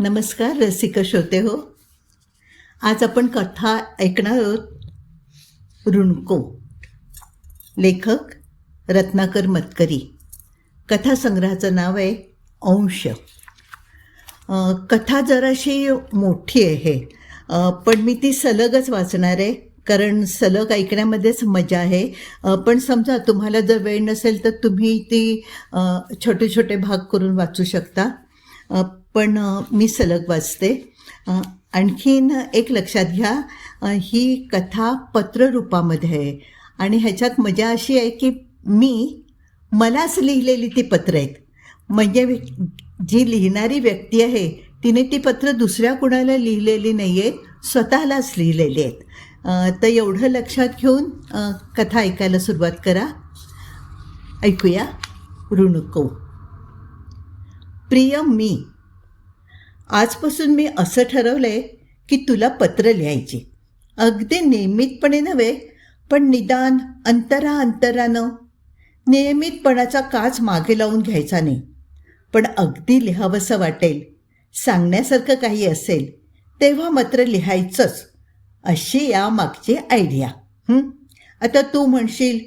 नमस्कार रसिक श्रोते हो. आज आपण कथा ऐकणार आहोत. ऋणको. लेखक रत्नाकर मतकरी. कथासंग्रहाचं नाव आहे अंश. कथा जराशी मोठी आहे, पण मी ती सलगच वाचणार आहे, कारण सलग ऐकण्यामध्येच मजा आहे. पण समजा तुम्हाला जर वेळ नसेल तर तुम्ही ती छोटे छोटे भाग करून वाचू शकता, पण मी सलग वाचते. आणखीन एक लक्षात घ्या, ही कथा पत्ररूपामध्ये आहे आणि ह्याच्यात मजा अशी आहे की मलाच लिहिलेली ती पत्र आहेत. म्हणजे जी लिहिणारी व्यक्ती आहे तिने ती पत्र दुसऱ्या कुणाला लिहिलेली नाही आहेत, स्वतःलाच लिहिलेली आहेत. तर एवढं लक्षात घेऊन कथा ऐकायला सुरुवात करा. ऐकूया. ऋणको. प्रिय मी, आजपासून मी असं ठरवलं आहे की तुला पत्र लिहायची. अगदी नियमितपणे नव्हे, पण निदान अंतरानं. नियमितपणाचा काच मागे लावून घ्यायचा नाही, पण अगदी लिहावंसं वाटेल, सांगण्यासारखं काही असेल तेव्हा मात्र लिहायचंच, अशी या मागची आयडिया. आता तू म्हणशील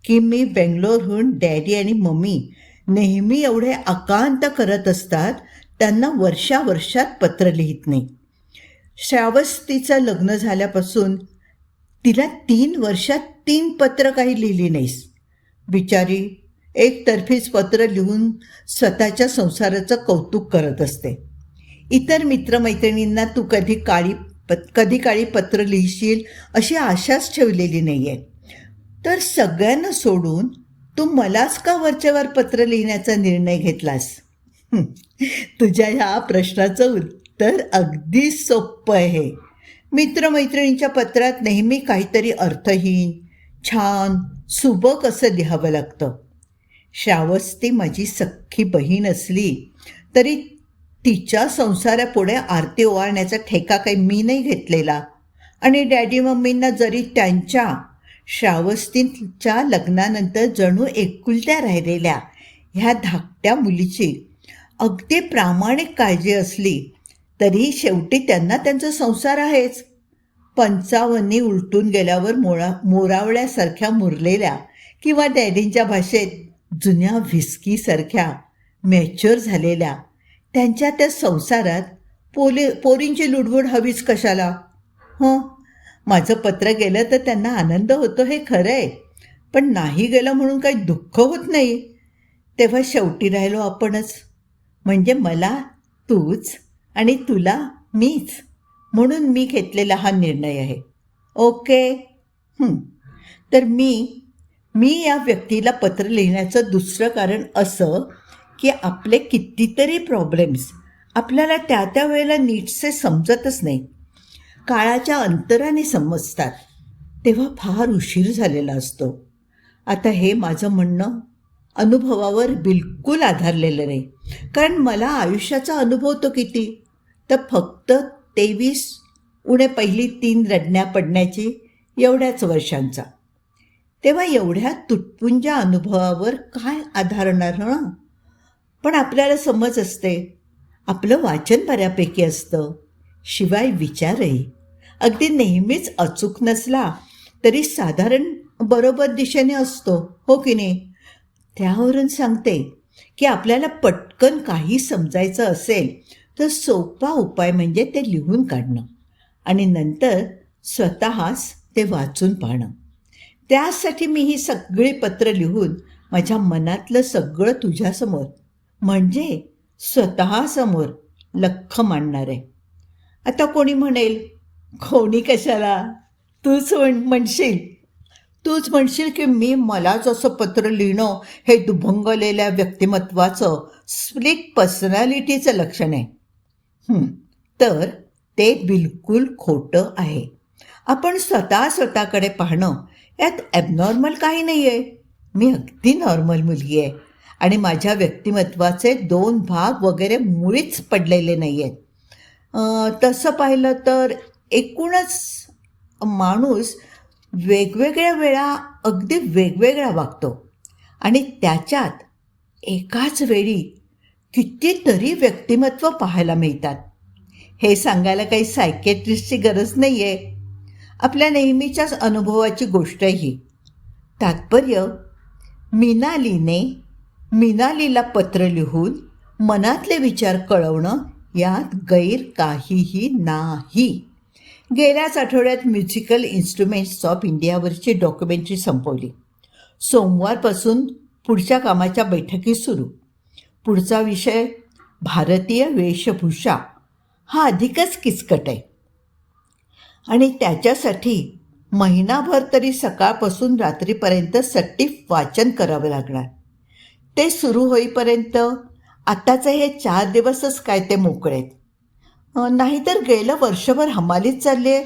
की मी बेंगलोरहून डॅडी आणि मम्मी नेहमी एवढे आकांत करत असतात, त्यांना वर्षात पत्र लिहित नाही. श्रावस्तीचं लग्न झाल्यापासून तिला 3 वर्षात 3 पत्र काही लिहिली नाहीस. बिचारी एकतर्फीच पत्र लिहून स्वतःच्या संसाराचं कौतुक करत असते. इतर मित्रमैत्रिणींना तू कधी काळी पत्र लिहिशील अशी आशाच ठेवलेली नाही आहे. तर सगळ्यांना सोडून तू मलाच का वरच्यावर पत्र लिहिण्याचा निर्णय घेतलास? तुझ्या ह्या प्रश्नाचं उत्तर अगदी सोपं आहे. मित्रमैत्रिणींच्या पत्रात नेहमी काहीतरी अर्थहीन, छान, सुबक असं लिहावं लागतं. श्रावस्ती माझी सख्खी बहीण असली तरी तिच्या संसारापुढे आरती ओवाळण्याचा ठेका काही मी नाही घेतलेला. आणि डॅडी मम्मींना जरी त्यांच्या श्रावस्तीच्या लग्नानंतर जणू एकुलत्या राहिलेल्या ह्या धाकट्या मुलीची अगदी प्रामाणिक काळजी असली तरी शेवटी त्यांना त्यांचा संसार आहेच. 55 उलटून गेल्यावर मोरावळ्यासारख्या मुरलेल्या किंवा डॅडींच्या भाषेत जुन्या व्हिस्कीसारख्या मॅच्युअर झालेल्या त्यांच्या त्या संसारात पोरींची लुडबुड हवीच कशाला? माझं पत्र गेलं तर त्यांना आनंद होतो हे खरं आहे, पण नाही गेलं म्हणून काही दुःख होत नाही. तेव्हा शेवटी राहिलो आपणच. म्हणजे मला तूच आणि तुला मीच, म्हणून मी घेतलेला हा निर्णय आहे. ओके. तर मी या व्यक्तीला पत्र लिहिण्याचं दुसरं कारण असं की आपले कितीतरी प्रॉब्लेम्स आपल्याला त्या वेळेला नीटसे समजतच नाही. काळाच्या अंतराने समजतात तेव्हा फार उशीर झालेला असतो. आता हे माझं म्हणणं अनुभवावर बिलकुल आधारलेलं नाही, कारण मला आयुष्याचा अनुभव तो किती, तर फक्त 23 उणे पहिली 3 रडण्या पडण्याची एवढ्याच वर्षांचा. तेव्हा एवढ्या तुटपुंज्या अनुभवावर काय आधारणार ना? पण आपल्याला समज असते, आपलं वाचन बऱ्यापैकी असतं, शिवाय विचारही अगदी नेहमीच अचूक नसला तरी साधारण बरोबर दिशेने असतो, हो की नाही? त्यावरून सांगते की आपल्याला पटकन काही समजायचं असेल तर सोपा उपाय म्हणजे ते लिहून काढणं आणि नंतर स्वतःच ते वाचून पाहणं. त्यासाठी मी ही सगळी पत्र लिहून माझ्या मनातलं सगळं तुझ्यासमोर, म्हणजे स्वतःसमोर लख्ख मांडणार आहे. आता कोणी म्हणेल, कोणी कशाला, तूच म्हणशील की मलाच असं पत्र लिहिणं हे दुभंगलेल्या व्यक्तिमत्वाचं, स्प्लिट पर्सनॅलिटीचं लक्षण आहे. तर ते बिलकुल खोटं आहे. आपण स्वतःकडे पाहणं यात ॲबनॉर्मल काही नाही आहे. मी अगदी नॉर्मल मुलगी आहे आणि माझ्या व्यक्तिमत्वाचे 2 भाग वगैरे मुळीच पडलेले नाही आहेत. तसं पाहिलं तर एकूणच माणूस वेगवेगळ्या वेळा अगदी वेगवेगळा वागतो आणि त्याच्यात एकाच वेळी कितीतरी व्यक्तिमत्व पाहायला मिळतात. हे सांगायला काही सायकेट्रिस्टची गरज नाही आहे. आपल्या नेहमीच्याच अनुभवाची गोष्ट आहे ही. तात्पर्य, मिनालीला पत्र लिहून मनातले विचार कळवणं यात गैर काहीही नाही. गेल्याच आठवड्यात म्युझिकल इन्स्ट्रुमेंट्स ऑफ इंडियावरची डॉक्युमेंटरी संपवली. सोमवारपासून पुढच्या कामाच्या बैठकी सुरू. पुढचा विषय भारतीय वेशभूषा हा अधिकच किचकट आहे आणि त्याच्यासाठी महिनाभर तरी सकाळपासून रात्रीपर्यंत सट्टीफ वाचन करावं लागणार. ते सुरू होईपर्यंत आत्ताचे हे 4 दिवसच काय ते मोकळेत. नाहीतर गेलं वर्षभर हमालीत चालली आहे.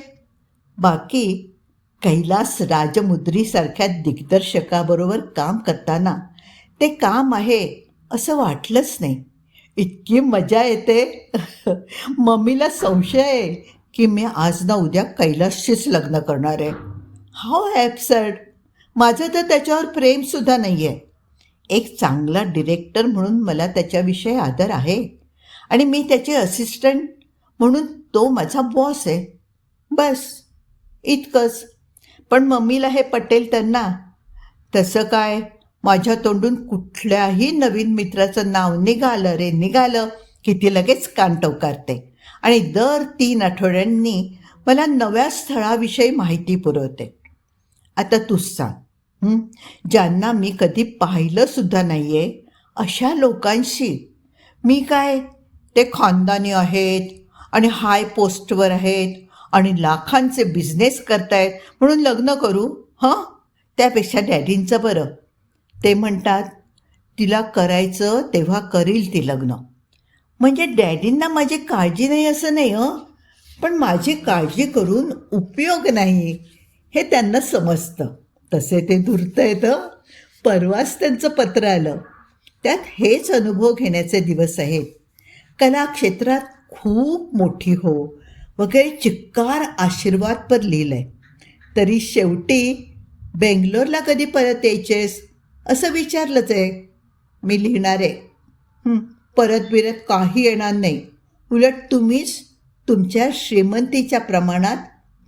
बाकी कैलास राजमुद्रीसारख्या दिग्दर्शकाबरोबर काम करताना ते काम आहे असं वाटलंच नाही. इतकी मजा येते. मम्मीला संशय आहे की मी आज ना उद्या कैलासशीच लग्न करणार आहे. How absurd. माझं तर त्याच्यावर प्रेमसुद्धा नाही आहे. एक चांगला डिरेक्टर म्हणून मला त्याच्याविषयी आदर आहे आणि मी त्याचे असिस्टंट म्हणून तो माझा बॉस आहे. बस इतकंच. पण मम्मीला हे पटेल त्यांना. तसं काय माझ्या तोंडून कुठल्याही नवीन मित्राचं नाव निघालं की ती लगेच कान टवकारते आणि दर 3 आठवड्यांनी मला नव्या स्थळाविषयी माहिती पुरवते. आता तूच सांग, ज्यांना मी कधी पाहिलंसुद्धा नाही आहे अशा लोकांशी मी काय, ते खानदानी आहेत आणि हाय पोस्टवर आहेत आणि लाखांचे बिझनेस करतायत म्हणून लग्न करू? त्यापेक्षा डॅडींचं बरं. ते म्हणतात तिला करायचं तेव्हा करील ती लग्न. म्हणजे डॅडींना माझी काळजी नाही असं नाही, पण माझी काळजी करून उपयोग नाही हे त्यांना समजतं. तसे ते धूर्त येतं. परवाच त्यांचं पत्र आलं. त्यात हेच अनुभव घेण्याचे दिवस आहेत. कलाक्षेत्रात खूप मोठी हो वगैरे चिक्कार आशीर्वाद पर लिहिलं आहे. तरी शेवटी बेंगलोरला कधी परत यायचेस असं विचारलंच आहे. मी लिहिणार आहे, परत काही येणार नाही. उलट तुम्हीच तुमच्या श्रीमंतीच्या प्रमाणात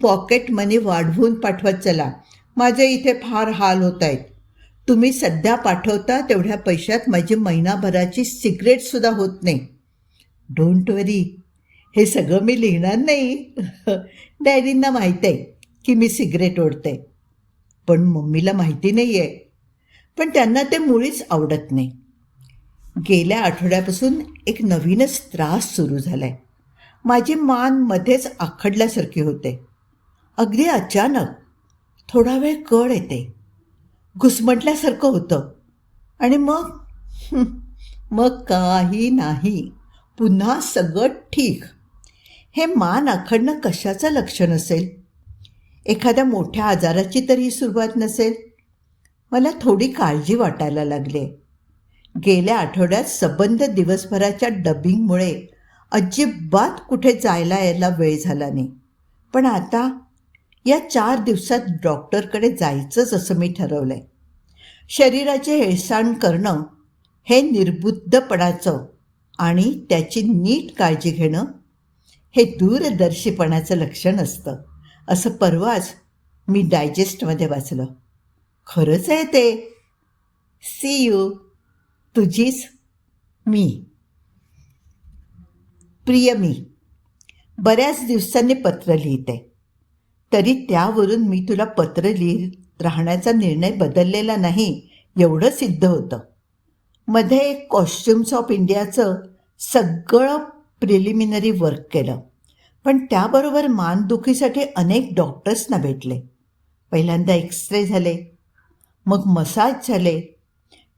पॉकेट मनी वाढवून पाठवत चला. माझे इथे फार हाल होत आहेत. तुम्ही सध्या पाठवता तेवढ्या पैशात माझी महिनाभराची सिगरेटसुद्धा होत नाही. डोंट वरी, हे सगळं मी लिहिणार नाही. डॅडींना माहीत आहे की मी सिगरेट ओढते, पण मम्मीला माहिती नाही आहे. पण त्यांना ते मुळीच आवडत नाही. गेल्या आठवड्यापासून एक नवीनच त्रास सुरू झाला आहे. माझी मान मध्येच आखडल्यासारखी होते. अगदी अचानक थोडा वेळ कळ येते, घुसमटल्यासारखं होतं आणि मग काही नाही, पुन्हा सगळं ठीक. हे मान आखडणं कशाचं लक्षण असेल? एखाद्या मोठ्या आजाराची तरी सुरुवात नसेल? मला थोडी काळजी वाटायला लागली. गेल्या आठवड्यात सबंध दिवसभराच्या डबिंगमुळे अजिबात कुठे जायला यायला वेळ झाला नाही. पण आता या 4 दिवसात डॉक्टरकडे जायचंच असं मी ठरवलं आहे. शरीराचे हेळसांड करणं हे निर्बुद्धपणाचं आणि त्याची नीट काळजी घेणं हे दूरदर्शीपणाचं लक्षण असतं असं परवाच मी डायजेस्टमध्ये वाचलं. खरंच आहे ते. सी यू, तुझीच मी. प्रिय मी, बऱ्याच दिवसांनी पत्र लिहिते, तरी त्यावरून मी तुला पत्र लिहित राहण्याचा निर्णय बदललेला नाही एवढं सिद्ध होतं. मध्ये कॉस्ट्युम्स ऑफ इंडियाचं सगळं प्रिलिमिनरी वर्क केलं, पण त्याबरोबर मानदुखीसाठी अनेक डॉक्टर्सना भेटले. पहिल्यांदा एक्सरे झाले, मग मसाज झाले,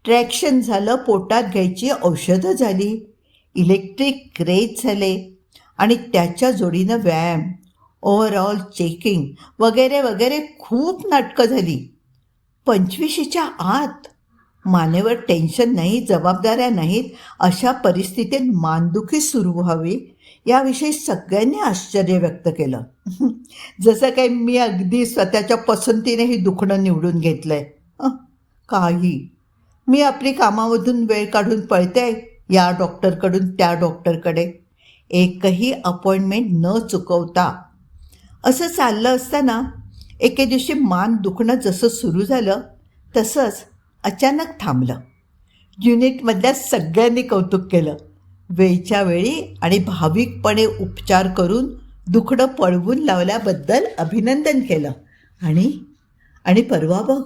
ट्रॅक्शन झालं, पोटात घ्यायची औषधं झाली, इलेक्ट्रिक रेज झाले आणि त्याच्या जोडीनं व्यायाम, ओव्हरऑल चेकिंग वगैरे वगैरे खूप नाटकं झाली. 25च्या आत मानेवर टेन्शन नाही, जबाबदाऱ्या नाहीत, अशा परिस्थितीत मानदुखी सुरू व्हावी याविषयी सगळ्यांनी आश्चर्य व्यक्त केलं. जसं काही मी अगदी स्वतःच्या पसंतीने हे दुखणं निवडून घेतलं आहे. काही मी आपली कामामधून वेळ काढून पळते या डॉक्टरकडून त्या डॉक्टरकडे. एकही अपॉइंटमेंट न चुकवता. असं चाललं असताना एके दिवशी मान दुखणं जसं सुरू झालं तसंच अचानक थांबलं. युनिटमधल्या सगळ्यांनी कौतुक केलं. वेळच्या वेळी आणि भाविकपणे उपचार करून दुखणं पळवून लावल्याबद्दल अभिनंदन केलं. आणि आणि परवा बघ,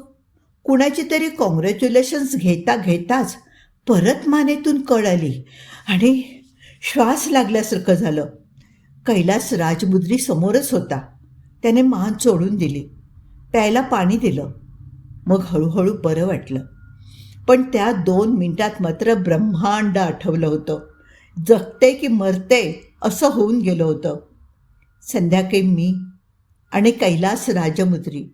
कुणाची तरी कॉंग्रॅच्युलेशन्स घेता घेताच परत मानेतून कळ आली आणि श्वास लागल्यासारखं झालं. कैलास राजमुद्री समोरच होता. त्याने मान चोळून दिली, प्यायला पाणी दिलं. मग हळूहळू बरं वाटलं. पण त्या 2 मिनिटात मात्र ब्रह्मांड आठवलं होतं. जगते की मरते असं होऊन गेलं होतं. संध्याकाळी मी आणि कैलास राजमुद्री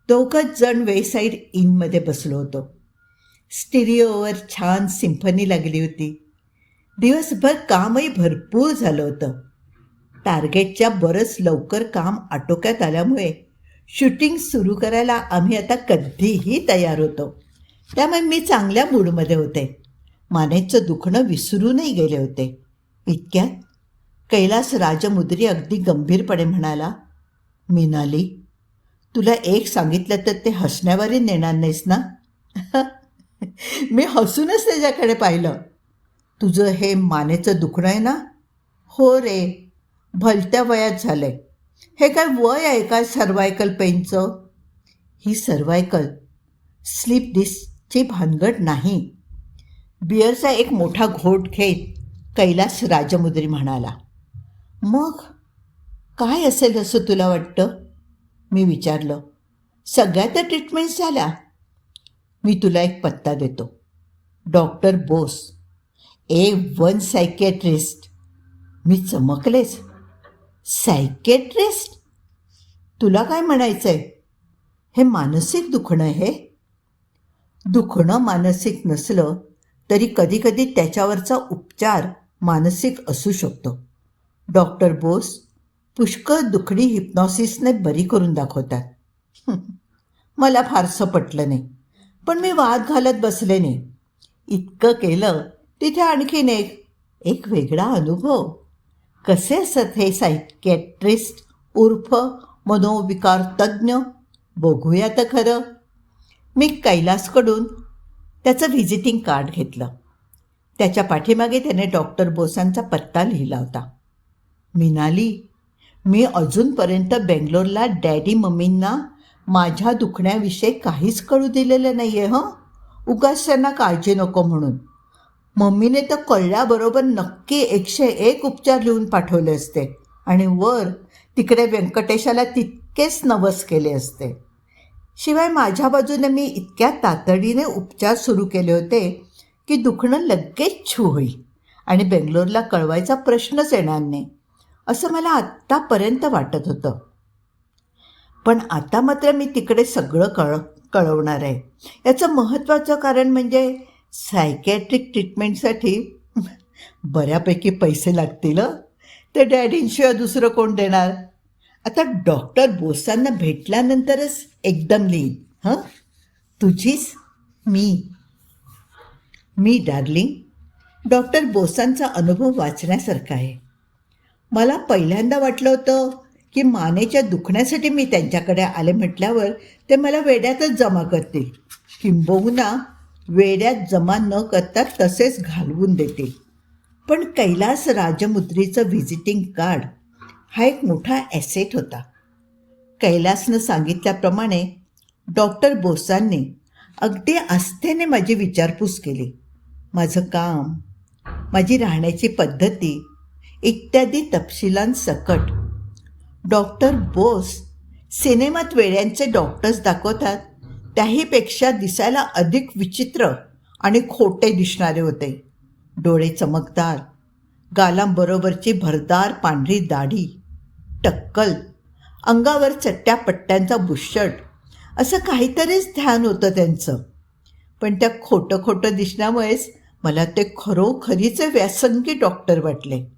दोघंच जण वेसाईड इनमध्ये बसलो होतो. स्टिरिओवर छान सिम्फनी लागली होती. दिवसभर कामही भरपूर झालं होतं. टार्गेटच्या बरंच लवकर काम आटोक्यात आल्यामुळे शूटिंग सुरू करायला आम्ही आता कधीही तयार होतो. त्यामुळे मी चांगल्या मूडमध्ये होते. मानेचं दुखणं विसरूनही गेले होते. इतक्यात कैलास राजमुद्री अगदी गंभीरपणे म्हणाला, "मिनाली, तुला एक सांगितलं तर ते हसण्यावरही नेणार नाहीस ना?" मी हसूनच त्याच्याकडे पाहिलं. "तुझं हे मानेचं दुखणं आहे ना?" "हो रे, भलत्या वयात झालं आहे." "हे काय वय आहे का सर्वायकल पेनचं?" "ही सर्वायकल स्लीप डिस्कची भानगड नाही." बिअरचा एक मोठा घोट घेत कैलास राजमुद्री म्हणाला. "मग काय असेल असं तुला वाटतं?" मी विचारलं. "सगळ्या तर ट्रीटमेंट्स झाल्या. मी तुला एक पत्ता देतो. Doctor Bose, A1 psychiatrist." मी चमकलेच. सायकॅट्रिस्ट? तुला काय म्हणायचं आहे? हे मानसिक दुखणं आहे? दुखणं मानसिक नसलं तरी कधीकधी त्याच्यावरचा उपचार मानसिक असू शकतो. डॉक्टर बोस पुष्कळ दुखणी हिप्नॉसिसने बरी करून दाखवतात. मला फारसं पटलं नाही, पण मी वाद घालत बसले नाही. इतकं केलं तिथे आणखीन एक वेगळा अनुभव. कसे असत हे सायकॅट्रिस्ट उर्फ मनोविकार तज्ज्ञ? बघूया तर खरं. मी कैलासकडून त्याचं व्हिजिटिंग कार्ड घेतलं. त्याच्या पाठीमागे त्याने डॉक्टर बोसांचा पत्ता लिहिला होता. "मिनाली, मी अजूनपर्यंत बेंगलोरला डॅडी मम्मींना माझ्या दुखण्याविषयी काहीच कळू दिलेलं नाही आहे. उगाच त्यांना काळजी नको म्हणून. मम्मीने तर कळल्याबरोबर नक्की 101 उपचार लिहून पाठवले असते आणि वर तिकडे व्यंकटेशाला तितकेच नवस केले असते. शिवाय माझ्या बाजूने मी इतक्या तातडीने उपचार सुरू केले होते की दुखणं लगेच छू होईल आणि बेंगलोरला कळवायचा प्रश्नच येणार नाही असं मला आत्तापर्यंत वाटत होतं. पण आता मात्र मी तिकडे सगळं कळवणार आहे. याचं महत्त्वाचं कारण म्हणजे सायकॅट्रिक ट्रीटमेंटसाठी बऱ्यापैकी पैसे लागतील. ते डॅडींशिवाय दुसरं कोण देणार? आता डॉक्टर बोसांना भेटल्यानंतरच एकदम लिहीन. तुझीच मी डार्लिंग. डॉक्टर बोसांचा अनुभव वाचण्यासारखा आहे. मला पहिल्यांदा वाटलं होतं की मानेच्या दुखण्यासाठी मी त्यांच्याकडे आले म्हटल्यावर ते मला वेड्यातच जमा करतील, किंबहुना वेड्यात जमा न करता तसेच घालवून देतील. पण कैलास राजमुद्रीचं व्हिजिटिंग कार्ड हा एक मोठा ॲसेट होता. कैलासनं सांगितल्याप्रमाणे डॉक्टर बोसांनी अगदी आस्थेने माझी विचारपूस केली. माझं काम, माझी राहण्याची पद्धती इत्यादी तपशिलांसकट. डॉक्टर बोस सिनेमात वेड्यांचे डॉक्टर्स दाखवतात त्याहीपेक्षा दिसायला अधिक विचित्र आणि खोटे दिसणारे होते. डोळे चमकदार, गालांबरोबरची भरदार पांढरी दाढी, टक्कल, अंगावर चट्ट्या पट्ट्यांचा बुशर्ट, असं काहीतरीच ध्यान होतं त्यांचं. पण त्या खोटं दिसण्यामुळेच मला ते खरोखरीचे व्यासंगी डॉक्टर वाटले.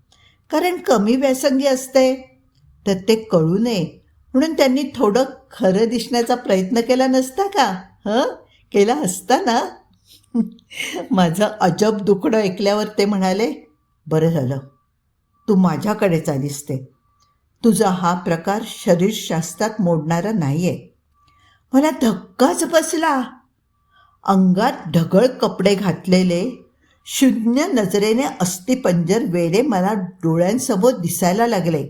कारण कमी व्यासंगी असते तर ते कळू नये म्हणून त्यांनी थोडं खरं दिसण्याचा प्रयत्न केला नसता का? केला असता ना? माझं अजब दुखणं ऐकल्यावर ते म्हणाले, "बरं झालं, तू माझ्याकडेच आलीस ते. तुझा हा प्रकार शरीरशास्त्रात मोडणारा नाही आहे. मला धक्काच बसला. अंगात ढगळ कपडे घातलेले शून्य नजरेने अस्थिपंजर वेडे मला डोळ्यांसमोर दिसायला लागले.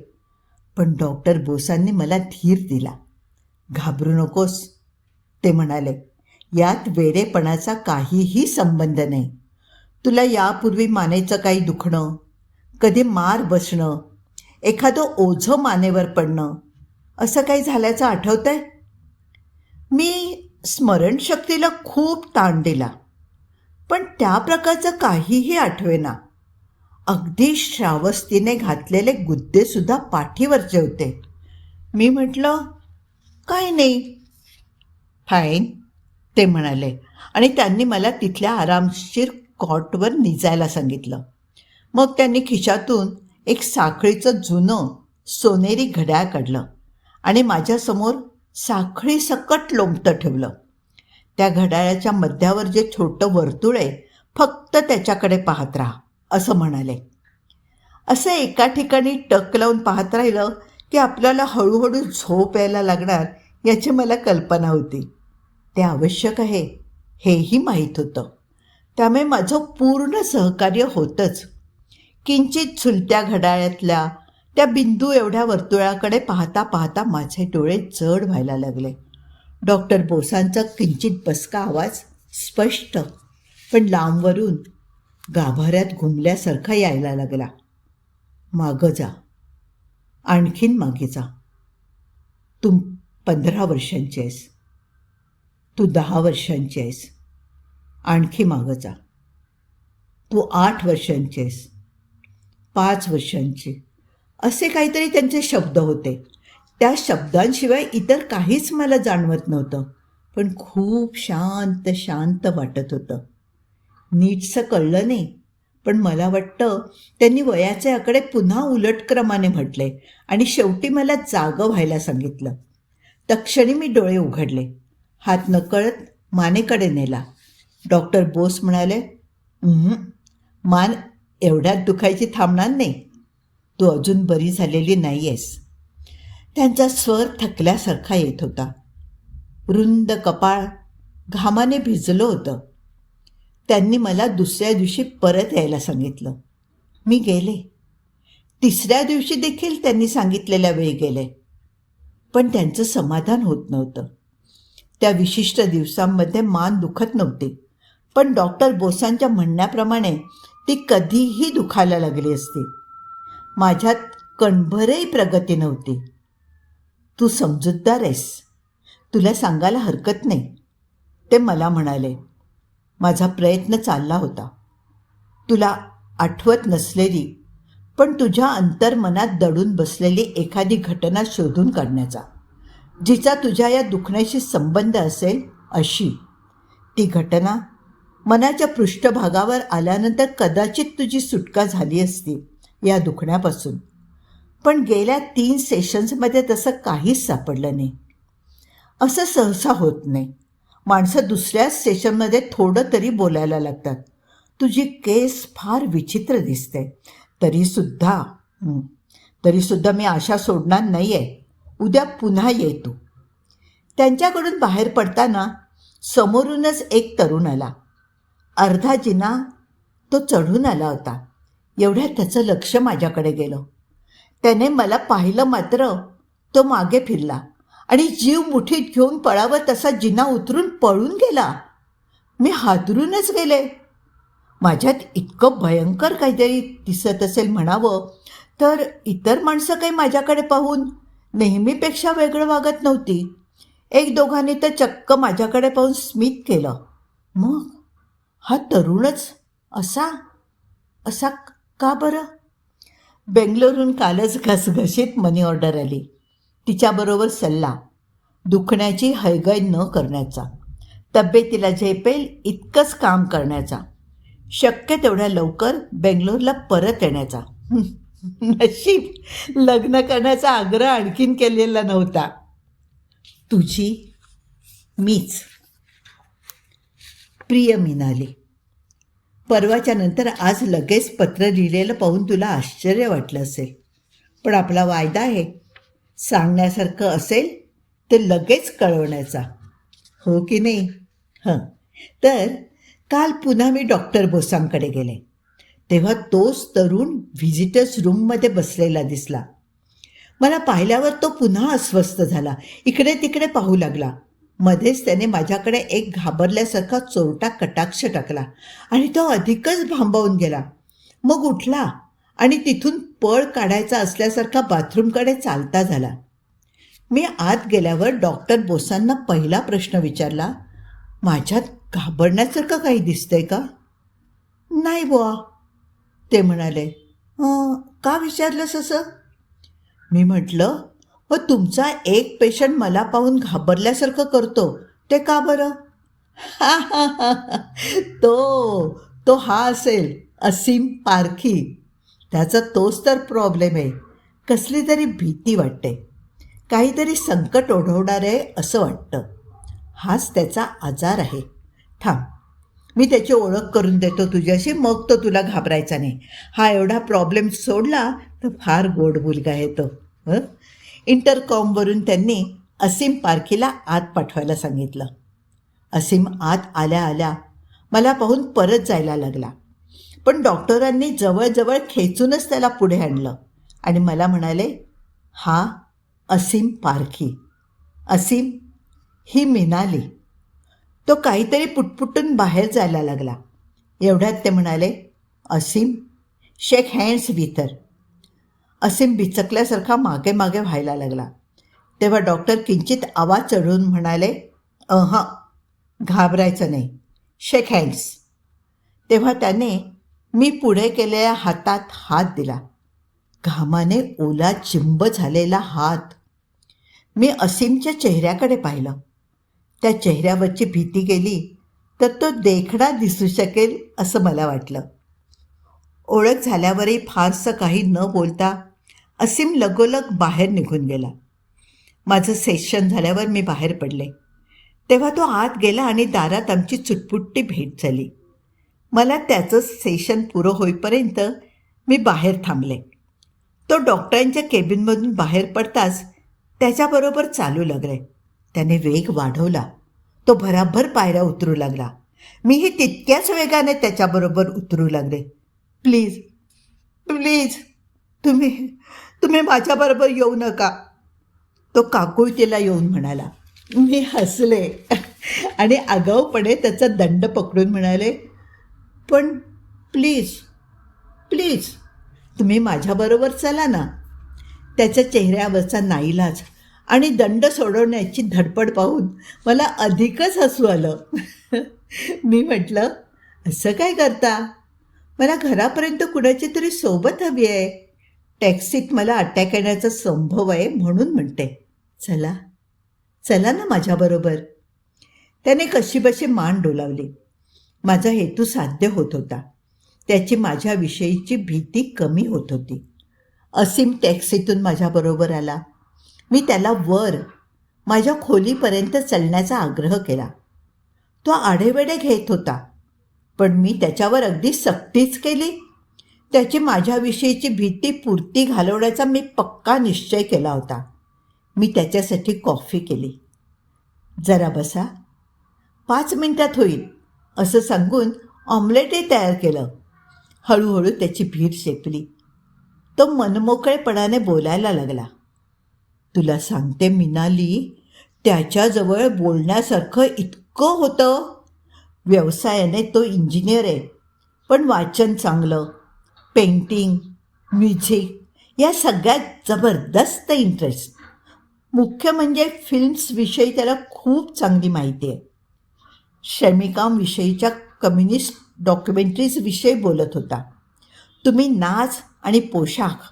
पण डॉक्टर बोसांनी मला धीर दिला. घाबरू नकोस, ते म्हणाले. यात वेडेपणाचा काहीही संबंध नाही. तुला यापूर्वी मानेचं काही दुखणं, कधी मार बसणं, एखादं ओझं मानेवर पडणं असं काही झाल्याचं आठवतंय? मी स्मरणशक्तीला खूप ताण दिला, पण त्या प्रकारचं काहीही आठवेना. अगदी श्रावस्तीने घातलेले गुद्देसुद्धा पाठीवरचे होते. मी म्हटलं, काय नाही. फाईन, ते म्हणाले आणि त्यांनी मला तिथल्या आरामशीर कॉटवर निजायला सांगितलं. मग त्यांनी खिशातून एक साखळीचं जुनं सोनेरी घड्याळ काढलं आणि माझ्यासमोर साखळीसकट लोंबतं ठेवलं. त्या घड्याळाच्या मध्यावर जे छोटं वर्तुळ आहे, फक्त त्याच्याकडे पाहत राहा, असं म्हणाले. असं एका ठिकाणी टक लावून पाहत राहिलं की आपल्याला हळूहळू झोप यायला लागणार याची मला कल्पना होती. ते आवश्यक आहे हेही माहीत होतं. त्यामुळे माझं पूर्ण सहकार्य होतंच. किंचित झुलत्या घड्याळातल्या त्या बिंदू एवढ्या वर्तुळाकडे पाहता पाहता माझे डोळे जड व्हायला लागले. डॉक्टर बोसांचा किंचित बसका आवाज स्पष्ट पण लांबवरून गाभाऱ्यात घुमल्यासारखा यायला लागला. मागं जा, आणखीन मागे जा. तू 15 वर्षांची आहेस, तू 10 वर्षांची आहेस, आणखी मागं जा. तू 8 वर्षांची आहेस, 5 वर्षांची. असे काहीतरी त्यांचे शब्द होते. त्या शब्दांशिवाय इतर काहीच मला जाणवत नव्हतं, पण खूप शांत शांत वाटत होतं. नीटसं कळलं नाही, पण मला वाटतं त्यांनी वयाचे आकडे पुन्हा उलटक्रमाने म्हटले आणि शेवटी मला जागं व्हायला सांगितलं. तत्क्षणी मी डोळे उघडले. हात नकळत मानेकडे नेला. डॉक्टर बोस म्हणाले, मान एवढ्यात दुखायची थांबणार नाही. तू अजून बरी झालेली नाही आहेस. त्यांचा स्वर थकल्यासारखा येत होता. रुंद कपाळ घामाने भिजलं होतं. त्यांनी मला दुसऱ्या दिवशी परत यायला सांगितलं. मी गेले. तिसऱ्या दिवशी देखील त्यांनी सांगितलेल्या वेळी गेले, पण त्यांचं समाधान होत नव्हतं. त्या विशिष्ट दिवसांमध्ये मान दुखत नव्हती, पण डॉक्टर बोसांच्या म्हणण्याप्रमाणे ती कधीही दुखायला लागली असती. माझ्यात कणभरही प्रगती नव्हती. तू समजूतदार आहेस, तुला सांगायला हरकत नाही, ते मला म्हणाले. माझा प्रयत्न चालला होता. तुला आठवत नसलेली पण तुझ्या अंतर्मनात दडून बसलेली एखादी घटना शोधून काढण्याचा, जिचा तुझ्या या दुखण्याशी संबंध असेल अशी. ती घटना मनाच्या पृष्ठभागावर आल्यानंतर कदाचित तुझी सुटका झाली असती या दुखण्यापासून. पण गेल्या 3 सेशन्समध्ये तसं काहीच सापडलं नाही. असं सहसा होत नाही. माणसं दुसऱ्याच सेशनमध्ये थोडं तरी बोलायला लागतात. तुझी केस फार विचित्र दिसते. तरीसुद्धा मी आशा सोडणार नाही आहे. उद्या पुन्हा ये तू. त्यांच्याकडून बाहेर पडताना समोरूनच एक तरुण आला. अर्धा जिना तो चढून आला होता. एवढ्यात त्याचं लक्ष माझ्याकडे गेलं. त्याने मला पाहिलं मात्र तो मागे फिरला आणि जीव मुठीत घेऊन पळावं तसा जिना उतरून पळून गेला. मी हादरूनच गेले. माझ्यात इतकं भयंकर काहीतरी दिसत असेल म्हणावं तर इतर माणसं काही माझ्याकडे पाहून नेहमीपेक्षा वेगळं वागत नव्हती. 1-2घांनी तर चक्क माझ्याकडे पाहून स्मित केलं. मग हा तरुणच असा का बरं? बेंगलोरहून कालच घसघशीत मनी ऑर्डर आली. तिच्याबरोबर सल्ला, दुखण्याची हयगय न करण्याचा, तब्येतीला झेपेल इतकंच काम करण्याचा, शक्य तेवढ्या लवकर बेंगलोरला परत येण्याचा. नशीब लग्न करण्याचा आग्रह आणखीन केलेला नव्हता. तुझी मीच, प्रिय मिनाली. परवाच्या नंतर आज लगेच पत्र लिहिलेलं पाहून तुला आश्चर्य वाटलं असेल, पण आपला वायदा आहे, सांगण्यासारखं असेल तर लगेच कळवण्याचा, हो की नाही? हं. तर काल पुन्हा मी डॉक्टर बोसांकडे गेले, तेव्हा तोच तरुण व्हिजिटर्स रूममध्ये बसलेला दिसला. मला पाहिल्यावर तो पुन्हा अस्वस्थ झाला, इकडे तिकडे पाहू लागला. मध्येच त्याने माझ्याकडे एक घाबरल्यासारखा चोरटा कटाक्ष टाकला आणि तो अधिकच भांबावून गेला. मग उठला आणि तिथून पळ काढायचा असल्यासारखा बाथरूमकडे चालता झाला. मी आत गेल्यावर डॉक्टर बोसांना पहिला प्रश्न विचारला, माझ्यात घाबरण्यासारखं काही दिसतंय का? नाही बुवा, ते म्हणाले. का विचारलंस असं? मी म्हटलं, मग तुमचा एक पेशंट मला पाहून घाबरल्यासारखं करतो, ते का बरं? हा हा हा हा. तो हा असेल असीम पारखी. त्याचा तोच तर प्रॉब्लेम आहे. कसली तरी भीती वाटते, काहीतरी संकट ओढवणार आहे असं वाटतं. हाच त्याचा आजार आहे. थांब, मी त्याची ओळख करून देतो तुझ्याशी, मग तो तुला घाबरायचा नाही. हा एवढा प्रॉब्लेम सोडला तर फार गोड मुलगा आहे तो. इंटरकॉमवरून त्यांनी असीम पारखीला आत पाठवायला सांगितलं. असीम आत आल्या आल्या मला पाहून परत जायला लागला, पण डॉक्टरांनी जवळजवळ खेचूनच त्याला पुढे आणलं आणि मला म्हणाले, हा असीम पारखी. असीम, ही मिनाली. तो काहीतरी पुटपुटून बाहेर जायला लागला. एवढ्यात ते म्हणाले, असीम, शेक हँड्स विथ हर. असीम बिचकल्यासारखा मागे मागे व्हायला लागला. तेव्हा डॉक्टर किंचित आवाज चढवून म्हणाले, घाबरायचं नाही, शेक हँड्स. तेव्हा त्याने मी पुढे केलेल्या हातात हात दिला. घामाने ओला चिंब झालेला हात. मी असीमच्या चेहऱ्याकडे पाहिलं. त्या चेहऱ्यावरची भीती गेली तर तो देखणा दिसू शकेल असं मला वाटलं. ओळख झाल्यावरही फारसं काही न बोलता असीम लगोलग बाहेर निघून गेला. माझं सेशन झाल्यावर मी बाहेर पडले, तेव्हा तो आत गेला आणि दारात आमची चुटपुट्टी भेट झाली. मला त्याचं सेशन पुरं होईपर्यंत मी बाहेर थांबले. तो डॉक्टरांच्या केबिनमधून बाहेर पडताच त्याच्याबरोबर चालू लागले. त्याने वेग वाढवला. तो भराभर पायऱ्या उतरू लागला. मीही तितक्याच वेगाने त्याच्याबरोबर उतरू लागले. प्लीज प्लीज, तुम्ही माझ्याबरोबर येऊ नका, तो काकुळतीला येऊन म्हणाला. मी हसले आणि आगाऊपणे त्याचा दंड पकडून म्हणाले, पण प्लीज प्लीज, तुम्ही माझ्याबरोबर चला ना. त्याच्या चेहऱ्यावरचा नाईलाज आणि दंड सोडवण्याची धडपड पाहून मला अधिकच हसू आलं. मी म्हटलं, असं काय करता? मला घरापर्यंत कुणाची तरी सोबत हवी आहे. टॅक्सीत मला अटॅक येण्याचा संभव आहे म्हणून म्हणते. चला चला ना माझ्याबरोबर. त्याने कशीबशी मान डोलावली. माझा हेतू साध्य होत होता. त्याची माझ्याविषयीची भीती कमी होत होती. असीम टॅक्सीतून माझ्याबरोबर आला. मी त्याला वर माझ्या खोलीपर्यंत चलण्याचा आग्रह केला. तो आढेवेढे घेत होता, पण मी त्याच्यावर अगदी सक्तीच केली. त्याची माझ्याविषयीची भीती पुरती घालवण्याचा मी पक्का निश्चय केला होता. मी त्याच्यासाठी कॉफी केली. जरा बसा, 5 मिनिटात होईल असं सांगून ऑमलेटही तयार केलं. हळूहळू त्याची भीड शेपली. तो मनमोकळेपणाने बोलायला लागला. तुला सांगते मिनाली, त्याच्याजवळ बोलण्यासारखं इतकं होतं. व्यवसायाने तो इंजिनियर आहे, पण वाचन चांगलं, पेंटिंग, म्युझिक या सगळ्यात जबरदस्त इंटरेस्ट. मुख्य म्हणजे फिल्म्सविषयी त्याला खूप चांगली माहिती आहे. श्रमिकांविषयीच्या कम्युनिस्ट डॉक्युमेंटरीजविषयी बोलत होता. तुम्ही नाच आणि पोशाख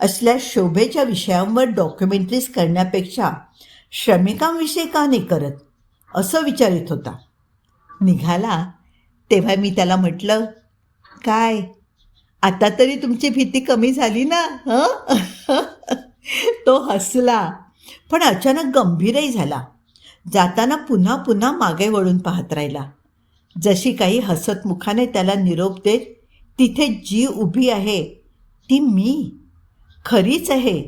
असल्या शोभेच्या विषयांवर डॉक्युमेंटरीज करण्यापेक्षा श्रमिकांविषयी का नाही करत असं विचारित होता. निघाला तेव्हा मी त्याला म्हटलं, काय आता तरी तुमची भीती कमी झाली ना? तो हसला, पण अचानक गंभीरही झाला. जाताना पुन्हा पुन्हा मागे वळून पाहत राहिला. जशी काही हसतमुखाने त्याला निरोप देत, तिथे जी उभी आहे ती मी खरीच आहे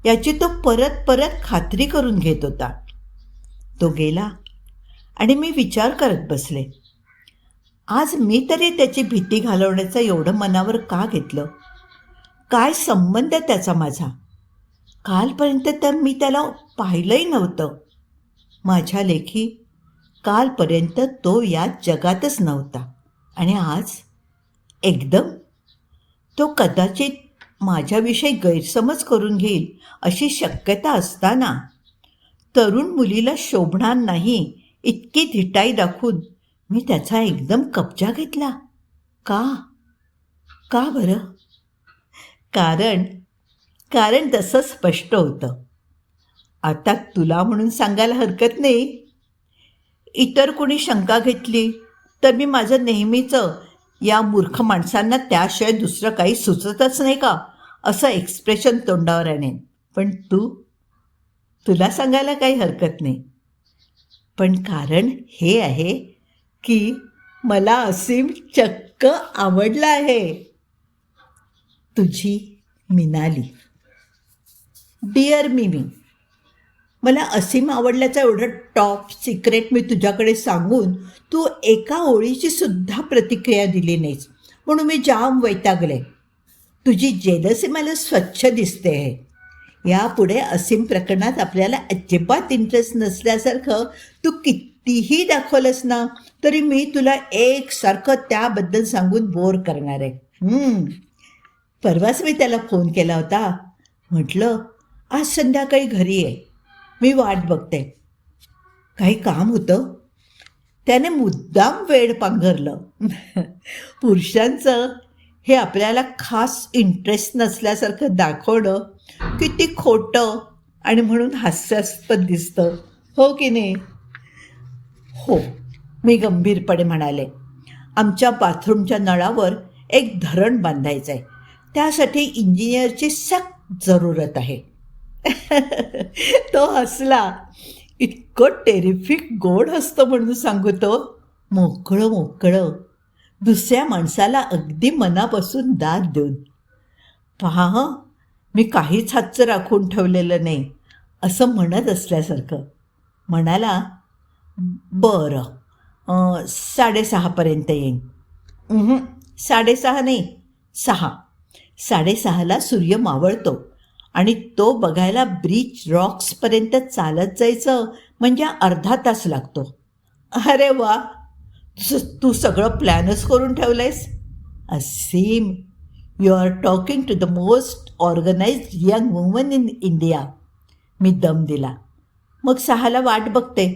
याची तो परत परत खात्री करून घेत होता. तो गेला आणि मी विचार करत बसले, आज मी तरी त्याची भीती घालवण्याचं एवढं मनावर का घेतलं? काय संबंध त्याचा माझा? कालपर्यंत तर मी त्याला पाहिलंही नव्हतं. माझ्या लेखी कालपर्यंत तो या जगातच नव्हता आणि आज एकदम तो कदाचित माझ्याविषयी गैरसमज करून घेईल अशी शक्यता असताना तरुण मुलीला शोभणार नाही इतकी धिटाई दाखवून मी त्याचा एकदम कब्जा घेतला. का का बरं? कारण कारण तसं स्पष्ट होतं. आता तुला म्हणून सांगायला हरकत नाही. इतर कोणी शंका घेतली तर मी माझं नेहमीचं या मूर्ख माणसांना त्याशिवाय दुसरं काही सुचतच नाही का असं एक्सप्रेशन तोंडावर आणेन. पण तुला सांगायला काही हरकत नाही. पण कारण हे आहे की मला असीम चक्क आवडला आहे. तुझी मिनाली. डिअर मिमी, मला असीम आवडल्याचं एवढं टॉप सिक्रेट मी तुझ्याकडे सांगून तू एका ओळीची सुद्धा प्रतिक्रिया दिली नाहीस म्हणून मी जाम वैतागले. तुझी जेलसी मला स्वच्छ दिसते आहे. यापुढे असीम प्रकरणात आपल्याला अजिबात इंटरेस्ट नसल्यासारखं तू कितीही दाखवलंस ना तरी मी तुला एकसारखं त्याबद्दल सांगून बोर करणार आहे. परवाच मी त्याला फोन केला होता. म्हटलं आज संध्याकाळी घरी आहे, मी वाट बघते. काही काम होतं. त्याने मुद्दाम वेड पांघरलं. पुरुषांचं हे आपल्याला खास इंटरेस्ट नसल्यासारखं दाखवणं किती खोटं आणि म्हणून हास्यास्पद दिसतं, हो की नाही? हो, मी गंभीरपणे म्हणाले. आमच्या बाथरूमच्या नळावर एक धरण बांधायचं आहे. त्यासाठी इंजिनियरची सक्त जरूरत आहे. तो हसला. इतकं टेरिफिक गोड हसतं म्हणून सांगू तो. मोकळं मोकळं, दुसऱ्या माणसाला अगदी मनापासून दाद देऊन. पहा, मी काहीच हातचं राखून ठेवलेलं नाही असं म्हणत असल्यासारखं. म्हणाला, बरं 6:30पर्यंत येईन. 6:30 नाही, 6. 6:30ला सूर्य मावळतो आणि तो बघायला ब्रीच रॉक्सपर्यंत चालत जायचं म्हणजे अर्धा तास लागतो. अरे वा, तू सगळं प्लॅनच करून ठेवलं आहेस. Aseem, you are talking to the most organised young woman in India. मी दम दिला. मग 6ला वाट बघते.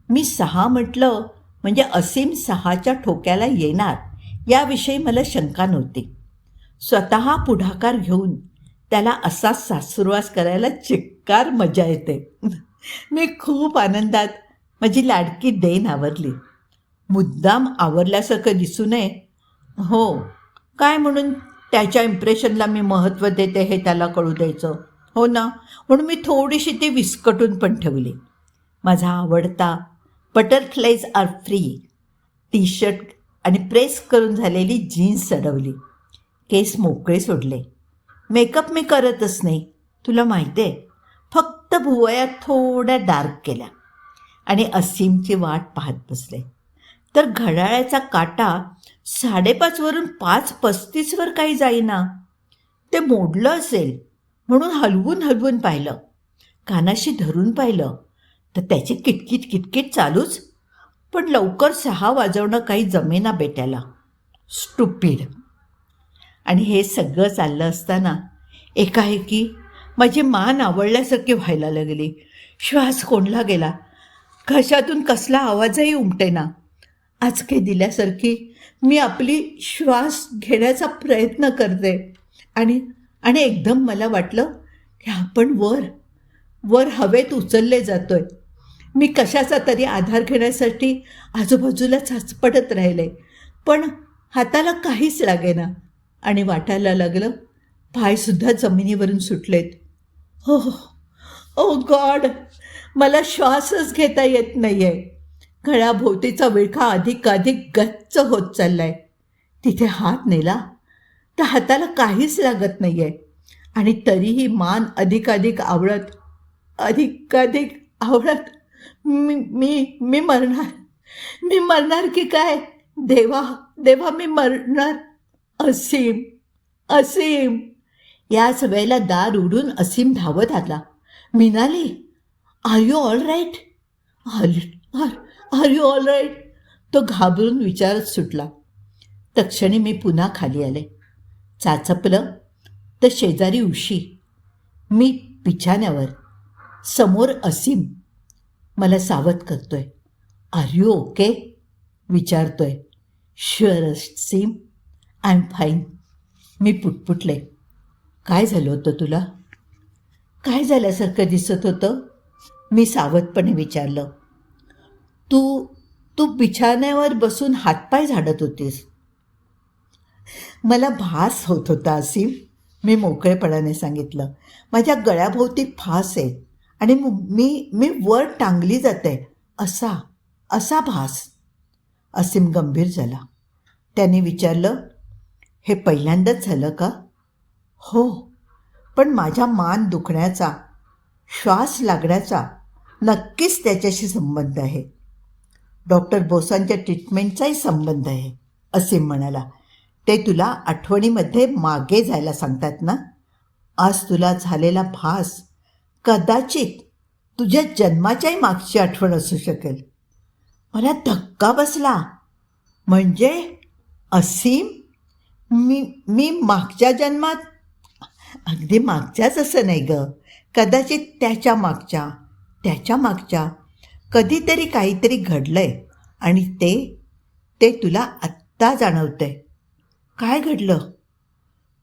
मी 6 म्हटलं म्हणजे असीम 6च्या ठोक्याला येणार याविषयी मला शंका नव्हती. स्वतः पुढाकार घेऊन त्याला असा सासुरवास करायला चिक्कार मजा येते. मी खूप आनंदात माझी लाडकी देन आवरली. मुद्दाम आवरल्यासारखं दिसू नये, हो काय म्हणून त्याच्या इम्प्रेशनला मी महत्त्व देते हे त्याला कळू द्यायचं, हो ना? म्हणून मी थोडीशी ती विस्कटून पण ठेवली. माझा आवडता butterflies are free T shirt आणि प्रेस करून झालेली जीन्स चढवली. केस मोकळे सोडले. मेकअप मी करतच नाही, तुला माहिती आहे. फक्त भुवया थोड्या डार्क केल्या आणि असीमची वाट पाहत बसले. तर घड्याळाचा काटा 5:30वरून 5:35वर काही जाईना. ते मोडलं असेल म्हणून हलवून हलवून पाहिलं, कानाशी धरून पाहिलं तर त्याची किटकिट किटकिट चालूच. पण लवकर 6 वाजवणं काही जमेना बेट्याला. स्टुपिड. आणि हे सगळं चाललं असताना एकाएकी माझी मान आवडल्यासारखी व्हायला लागली. श्वास कोंडला गेला. घशातून कसला आवाजही उमटेना. आचके दिल्यासारखी मी आपली श्वास घेण्याचा प्रयत्न करते आणि एकदम मला वाटलं की आपण वर हवेत उचलले जातोय. मी कशाचा तरी आधार घेण्यासाठी आजूबाजूला चाचपडत राहिले, पण हाताला काहीच लागेना आणि वाटायला लागलं पायसुद्धा जमिनीवरून सुटलेत. ओ गॉड, मला श्वासच घेता येत नाही आहे. गळ्याभोवतीचा विळखा अधिक गच्च होत चाललाय. तिथे हात नेला तर हाताला काहीच लागत नाहीये आणि तरीही मान अधिकाधिक आवळत मी मी मी मरणार की काय? देवा देवा, मी मरणार. असीम असीम. याच वेळेला दार उडून असीम धावत आला. Minali, are you all right? Are you all right? तो घाबरून विचारत सुटला. तक्षणी मी पुन्हा खाली आले. चाचपलं तर शेजारी उशी, मी बिछाण्यावर, समोर असीम मला सावध करतोय. आर यू ओके विचारतोय. Sure Aseem, I am fine. मी पुटपुटले. काय झालं होतं तुला? काय झाल्यासारखं दिसत होतं? मी सावधपणे विचारलं. तू बिछाण्यावर बसून हातपाय झाडत होतीस. मला भास होत होता असीम, मी मोकळेपणाने सांगितलं. माझ्या गळ्याभोवती फास आहे आणि मी वर टांगली जाते असा भास. असीम गंभीर झाला. त्याने विचारलं, हे पहिल्यांदाच झालं का? हो, पण माझ्या मान दुखण्याचा, श्वास लागण्याचा नक्कीच त्याच्याशी संबंध आहे. डॉक्टर बोसांच्या ट्रीटमेंटचाही संबंध आहे, असीम म्हणाला. ते तुला आठवणीमध्ये मागे जायला सांगतात ना? आज तुला झालेला भास कदाचित तुझ्या जन्माच्याही मागची आठवण असू शकेल. मला धक्का बसला. म्हणजे असीम, मी मागच्या जन्मात? अगदी मागच्याच असं नाही ग, कदाचित त्याच्या मागच्या कधीतरी काहीतरी घडलंय आणि ते तुला आत्ता जाणवतंय. काय घडलं?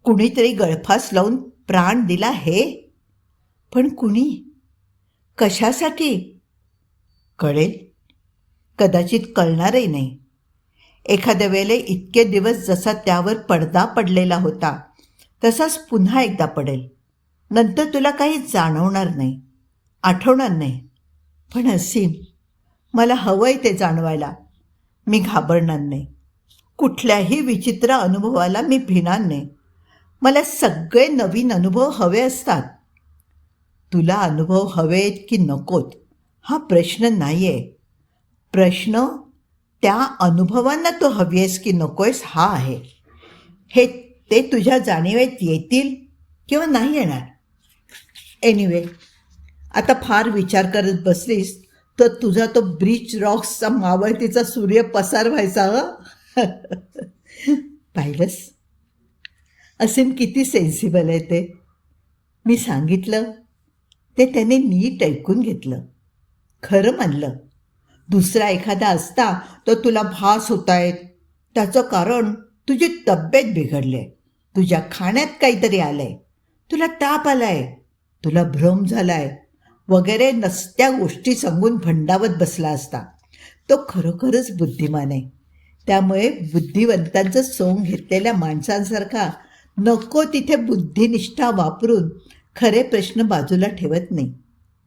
कुणीतरी गळफास लावून प्राण दिला हे? पण कुणी? कशासाठी? कळेल, कदाचित कळणारही नाही. एखाद्या वेळेला इतके दिवस जसा त्यावर पडदा पडलेला होता तसाच पुन्हा एकदा पडेल. नंतर तुला काही जाणवणार नाही, आठवणार नाही. पण असीम, मला हवंय ते जाणवायला. मी घाबरणार नाही. कुठल्याही विचित्र अनुभवाला मी भिणार नाही. मला सगळे नवीन अनुभव हवे असतात. तुला अनुभव हवेत की नकोत हा प्रश्न नाही आहे. प्रश्न त्या अनुभवांना तू हवी आहेस की नकोयस हा आहे. ते तुझ्या जाणीवेत येतील किंवा नाही येणार. एनिवे, आता फार विचार करत बसलीस तर तुझा तो ब्रिच रॉक्सचा मावळतीचा सूर्य पसार व्हायचा. पाहिलंस असीम किती सेन्सिबल आहे ते. मी सांगितलं ते त्याने नीट ऐकून घेतलं, खरं मानलं. दुसरा एखादा असता तर तुला भास होत आहेत त्याचं कारण तुझी तब्येत बिघडली आहे, तुझ्या खाण्यात काहीतरी आलं आहे, तुला ताप आला आहे, तुला भ्रम झाला आहे वगैरे नसत्या गोष्टी सांगून भंडावत बसला असता. तो खरोखरच बुद्धिमान आहे. त्यामुळे बुद्धिवंतांचं सोंग घेतलेल्या माणसांसारखा नको तिथे बुद्धिनिष्ठा वापरून खरे प्रश्न बाजूला ठेवत नाही.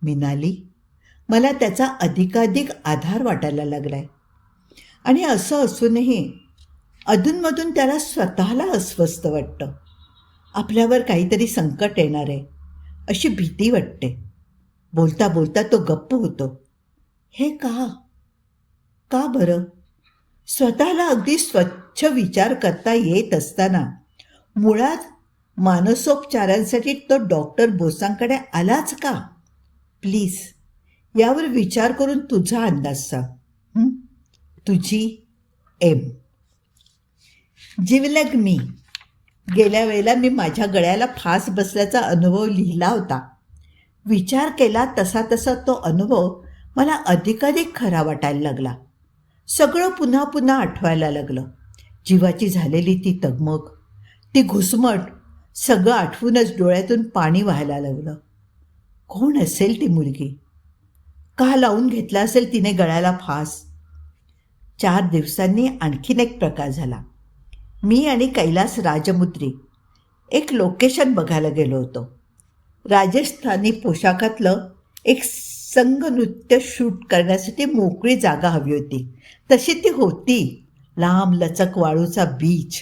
मिनाली, मला त्याचा अधिकाधिक आधार वाटायला लागला आहे. आणि असं असूनही अधूनमधून त्याला स्वतःला अस्वस्थ वाटतं. आपल्यावर काहीतरी संकट येणार आहे अशी भीती वाटते. बोलता बोलता तो गप्प होतो. हे का बरं? स्वतःला अगदी स्वच्छ विचार करता येत असताना मुळात मानसोपचारांसाठी तो डॉक्टर बोसांकडे आलाच का? प्लीज यावर विचार करून तुझा अंदाज सांग. तुझी एम. जिवलग मी. गेल्या वेळेला मी माझ्या गळ्याला फास बसल्याचा अनुभव लिहिला होता. विचार केला तसा तो अनुभव मला अधिकाधिक खरा वाटायला लागला. सगळं पुन्हा पुन्हा आठवायला लागलं. जीवाची झालेली ती तगमग, ती घुसमट, सगळं आठवूनच डोळ्यातून पाणी व्हायला लागलं. कोण असेल ती मुलगी? का लावून घेतला असेल तिने गळ्याला फास? 4 दिवसांनी आणखीन एक प्रकार झाला. मी आणि कैलास राजमुद्री एक लोकेशन बघायला गेलो होतो. राजस्थानी पोशाखातलं एक संगनृत्य शूट करण्यासाठी मोकळी जागा हवी होती. तशी ती होती. लांब लचक वाळूचा बीच.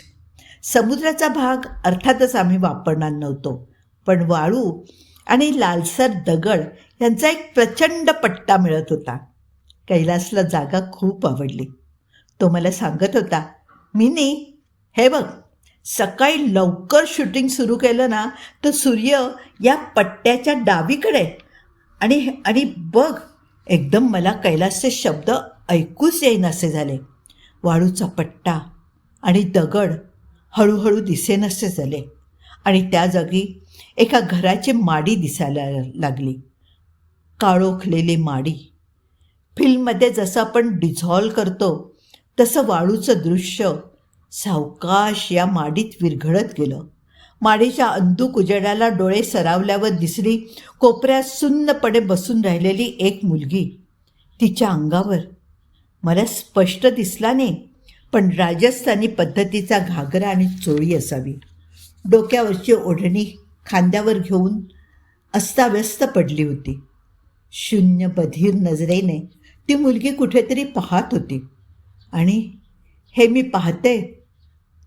समुद्राचा भाग अर्थातच आम्ही वापरणार नव्हतो, पण वाळू आणि लालसर दगड यांचा एक प्रचंड पट्टा मिळत होता. कैलासला जागा खूप आवडली. तो मला सांगत होता, "मिनी, हे बघ, सकाळी लवकर शूटिंग सुरू केलं ना तर सूर्य या पट्ट्याच्या डावीकडे आणि आणि बघ." एकदम मला कैलासचे शब्द ऐकूच येईनासे झाले. वाळूचा पट्टा आणि दगड हळूहळू दिसेनासे झाले आणि त्या जागी एका घराची माडी दिसायला लागली. काळोखलेली माडी. फिल्ममध्ये जसं आपण डिझॉल्व करतो तसं वाळूचं दृश्य सावकाश या माडीत विरघळत गेलं. माडीच्या अंधुक उजेडाला डोळे सरावल्यावर दिसली कोपऱ्यात सुन्नपणे बसून राहिलेली एक मुलगी. तिच्या अंगावर मला स्पष्ट दिसला नाही, पण राजस्थानी पद्धतीचा घागरा आणि चोळी असावी. डोक्यावरची ओढणी खांद्यावर घेऊन अस्ताव्यस्त पडली होती. शून्य बधीर नजरेने ती मुलगी कुठेतरी पाहत होती. आणि हे मी पाहते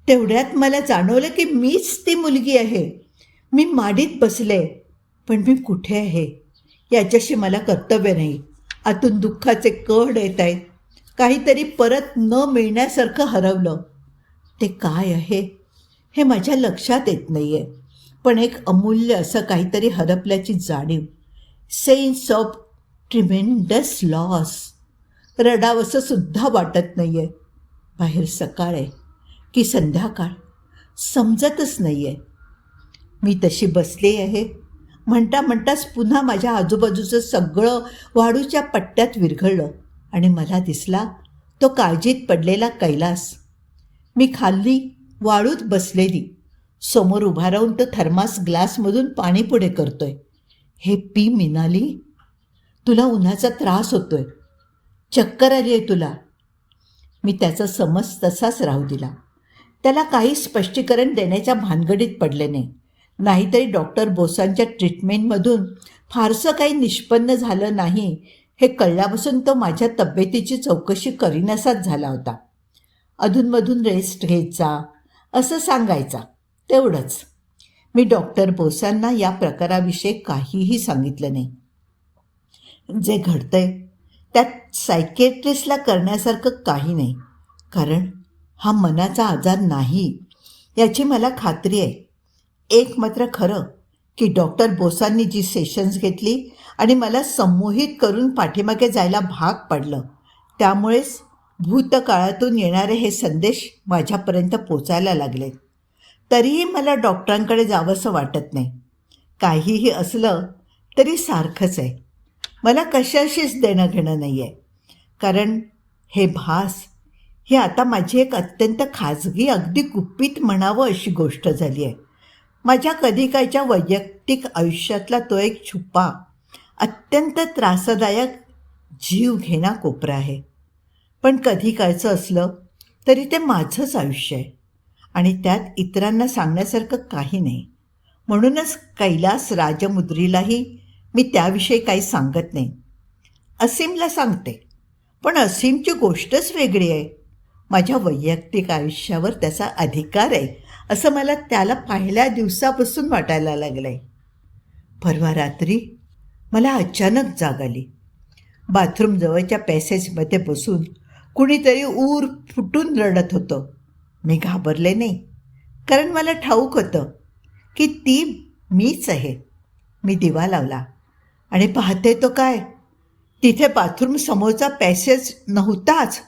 तेवढ्यात मला जाणवलं की मीच ती मुलगी आहे. मी माडीत बसले, पण मी कुठे आहे याच्याशी मला कर्तव्य नाही. आतून दुःखाचे कढ येत आहेत. काहीतरी परत न मिळण्यासारखं हरवलं. ते काय आहे हे माझ्या लक्षात येत नाही आहे, पण एक अमूल्य असं काहीतरी हरपल्याची जाणीव. Sense of tremendous loss. रडावंसं सुद्धा वाटत नाही आहे. बाहेर सकाळ आहे की संध्याकाळ समजतच नाही आहे. मी तशी बसली आहे. म्हणता म्हणताच पुन्हा माझ्या आजूबाजूचं सगळं वाळूच्या पट्ट्यात विरघळलं आणि मला दिसला तो काळजीत पडलेला कैलास. मी खाल्ली वाळूत बसलेली. समोर उभा राहून तो थर्मास ग्लासमधून पाणी पुढे करतोय. "हे पी मिनाली, तुला उन्हाचा त्रास होतोय. चक्कर आली आहे तुला." मी त्याचा समज तसाच राहू दिला. त्याला काही स्पष्टीकरण देण्याच्या भानगडीत पडले नाही. नाहीतरी डॉक्टर बोसांच्या ट्रीटमेंटमधून फारसं काही निष्पन्न झालं नाही हे कळल्यापासून तो माझ्या तब्येतीची चौकशी करीनासाच झाला होता. अधूनमधून रेस्ट घ्यायचा असं सांगायचा, तेवढंच. मी डॉक्टर बोसांना या प्रकाराविषयी काहीही सांगितलं नाही. जे घडतंय त्यात सायकियाट्रिस्टला करण्यासारखं काही नाही, कारण हा मनाचा आजार नाही याची मला खात्री आहे. एक मात्र खरं की डॉक्टर बोसांनी जी सेशन्स घेतली आणि मला संमोहित करून पाठीमागे जायला भाग पडलं, त्यामुळेच भूतकाळातून येणारे हे संदेश माझ्यापर्यंत पोचायला लागले. तरीही मला डॉक्टरांकडे जावंसं वाटत नाही. काहीही असलं तरी सारखंच आहे. मला कशाशीच देणं घेणं नाही आहे, कारण हे भास ही आता माझी एक अत्यंत खाजगी, अगदी गुपित म्हणावं अशी गोष्ट झाली आहे. माझ्या कधी कायच्या वैयक्तिक आयुष्यातला तो एक छुपा, अत्यंत त्रासदायक, जीव घेणा कोपरा आहे. पण कधी कायचं असलं तरी ते माझंच आयुष्य आहे आणि त्यात इतरांना सांगण्यासारखं काही नाही. म्हणूनच कैलास राजमुद्रीलाही मी त्याविषयी काही सांगत नाही. असीमला सांगते, पण असीमची गोष्टच वेगळी आहे. माझ्या वैयक्तिक आयुष्यावर त्याचा अधिकार आहे असं मला त्याला पहिल्या दिवसापासून वाटायला लागलं आहे. परवा रात्री मला अचानक जाग आली. बाथरूमजवळच्या पॅसेजमध्ये बसून कुणीतरी ऊर फुटून रडत होतं. मी घाबरले नाही, कारण मला ठाऊक होतं की ती मीच आहे. मी दिवा लावला आणि पाहते तो काय, तिथे बाथरूम समोरचा पॅसेज नव्हताच.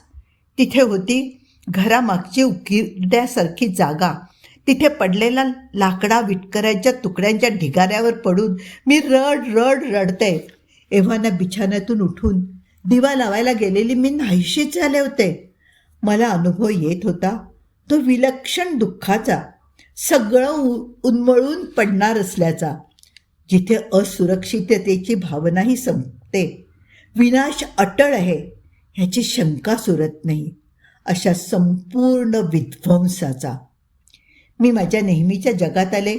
तिथे होती घरामागची उकिरड्यासारखी जागा. तिथे पडलेला लाकडा विटकऱ्यांच्या तुकड्यांच्या ढिगाऱ्यावर पडून मी रडते. एव्हाना बिछाण्यातून उठून दिवा लावायला गेलेली मी नाहीशीच झाले होते. मला अनुभव येत होता तो विलक्षण दुःखाचा, सगळं उन्मळून पडणार असल्याचा, जिथे असुरक्षिततेची भावनाही संपते, विनाश अटळ आहे ह्याची शंका सुरत नाही, अशा संपूर्ण विध्वंसाचा. मी माझ्या नेहमीच्या जगात आले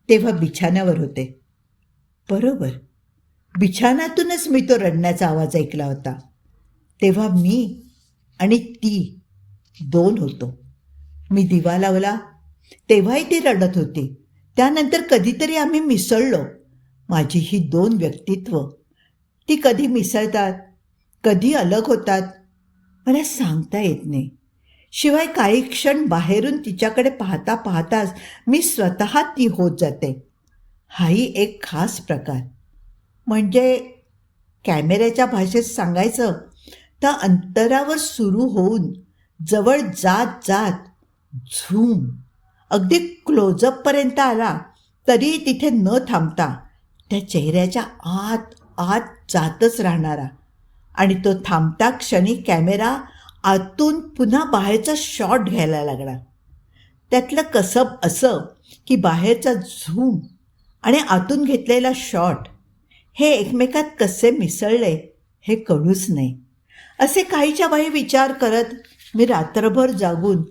तेव्हा बिछाण्यावर होते. बरोबर, बिछानातूनच मी तो रडण्याचा आवाज ऐकला होता. तेव्हा मी आणि ती दोन होतो. मी दिवा लावला तेव्हाही ती रडत होती. त्यानंतर कधीतरी आम्ही मिसळलो. माझी ही दोन व्यक्तित्व, ती कधी मिसळतात, कधी अलग होतात, मला सांगता येत नाही. शिवाय काही क्षण बाहेरून तिच्याकडे पाहता पाहताच मी स्वतः ती होत जाते. हाही एक खास प्रकार. म्हणजे कॅमेऱ्याच्या भाषेत सांगायचं तर अंतरावर सुरू होऊन जवळ जात जात झूम अगदी क्लोजअपपर्यंत आला तरी तिथे न थांबता त्या चेहऱ्याच्या आत आत जातच राहणारा, आणि तो थांबता क्षणी कॅमेरा आतून पुन्हा बाहेरचा शॉट घ्यायला लागला. त्यातलं कसब असं की बाहेरचा झूम आणि आतून घेतलेला शॉट हे एकमेकात कसे मिसळले हे कळूच नाही. असे काहीच्या बाही विचार करत मी रात्रभर जागून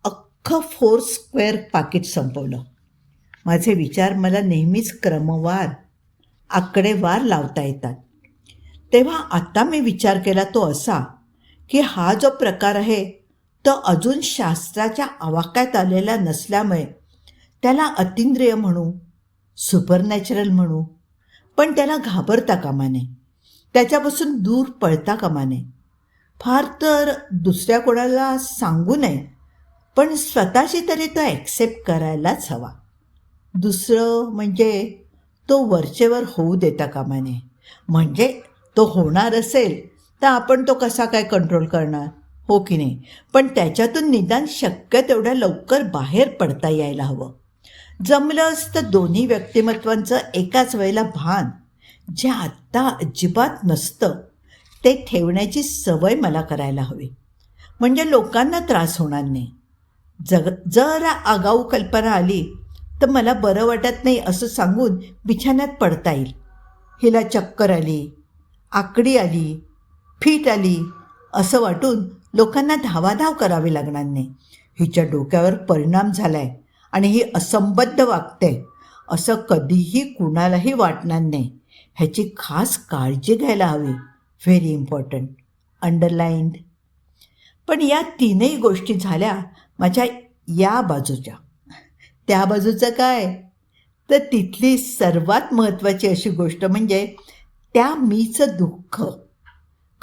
अख्खं 4 स्क्वेअर पाकिट संपवलं. माझे विचार मला नेहमीच क्रमवार, आकडेवार लावता येतात. तेव्हा आता मी विचार केला तो असा की हा जो प्रकार आहे तो अजून शास्त्राच्या आवाक्यात आलेला नसल्यामुळे त्याला अतिंद्रिय म्हणू, सुपरनॅचरल म्हणू, पण त्याला घाबरता कामा नये, त्याच्यापासून दूर पळता कामा नये. फार तर दुसऱ्या कोणाला सांगू नये, पण स्वतःशी तरी तो ॲक्सेप्ट करायलाच हवा. दुसरं म्हणजे तो वरचेवर होऊ देता कामा नये. म्हणजे तो होणार असेल तर आपण तो कसा काय कंट्रोल करणार, हो की नाही? पण त्याच्यातून निदान शक्य तेवढ्या लवकर बाहेर पडता यायला हवं. जमलंच तर दोन्ही व्यक्तिमत्वांचं एकाच वेळेला भान, जे आत्ता अजिबात नसतं, ते ठेवण्याची सवय मला करायला हवी. म्हणजे लोकांना त्रास होणार नाही. जर आगाऊ कल्पना आली तर मला बरं वाटत नाही असं सांगून बिछाण्यात पडता येईल. हिला चक्कर आली, आकडी आली, फीट आली असं वाटून लोकांना धावाधाव करावी लागणार नाही. हिच्या डोक्यावर परिणाम झाला आहे आणि ही असंबद्ध वागते असं कधीही कुणालाही वाटणार नाही. ह्याची खास काळजी घ्यायला हवी. Very important, underlined. पण या तीनही गोष्टी झाल्या माझ्या या बाजूच्या. त्या बाजूचं काय, तर तिथली सर्वात महत्त्वाची अशी गोष्ट म्हणजे त्या मीचं दुःख.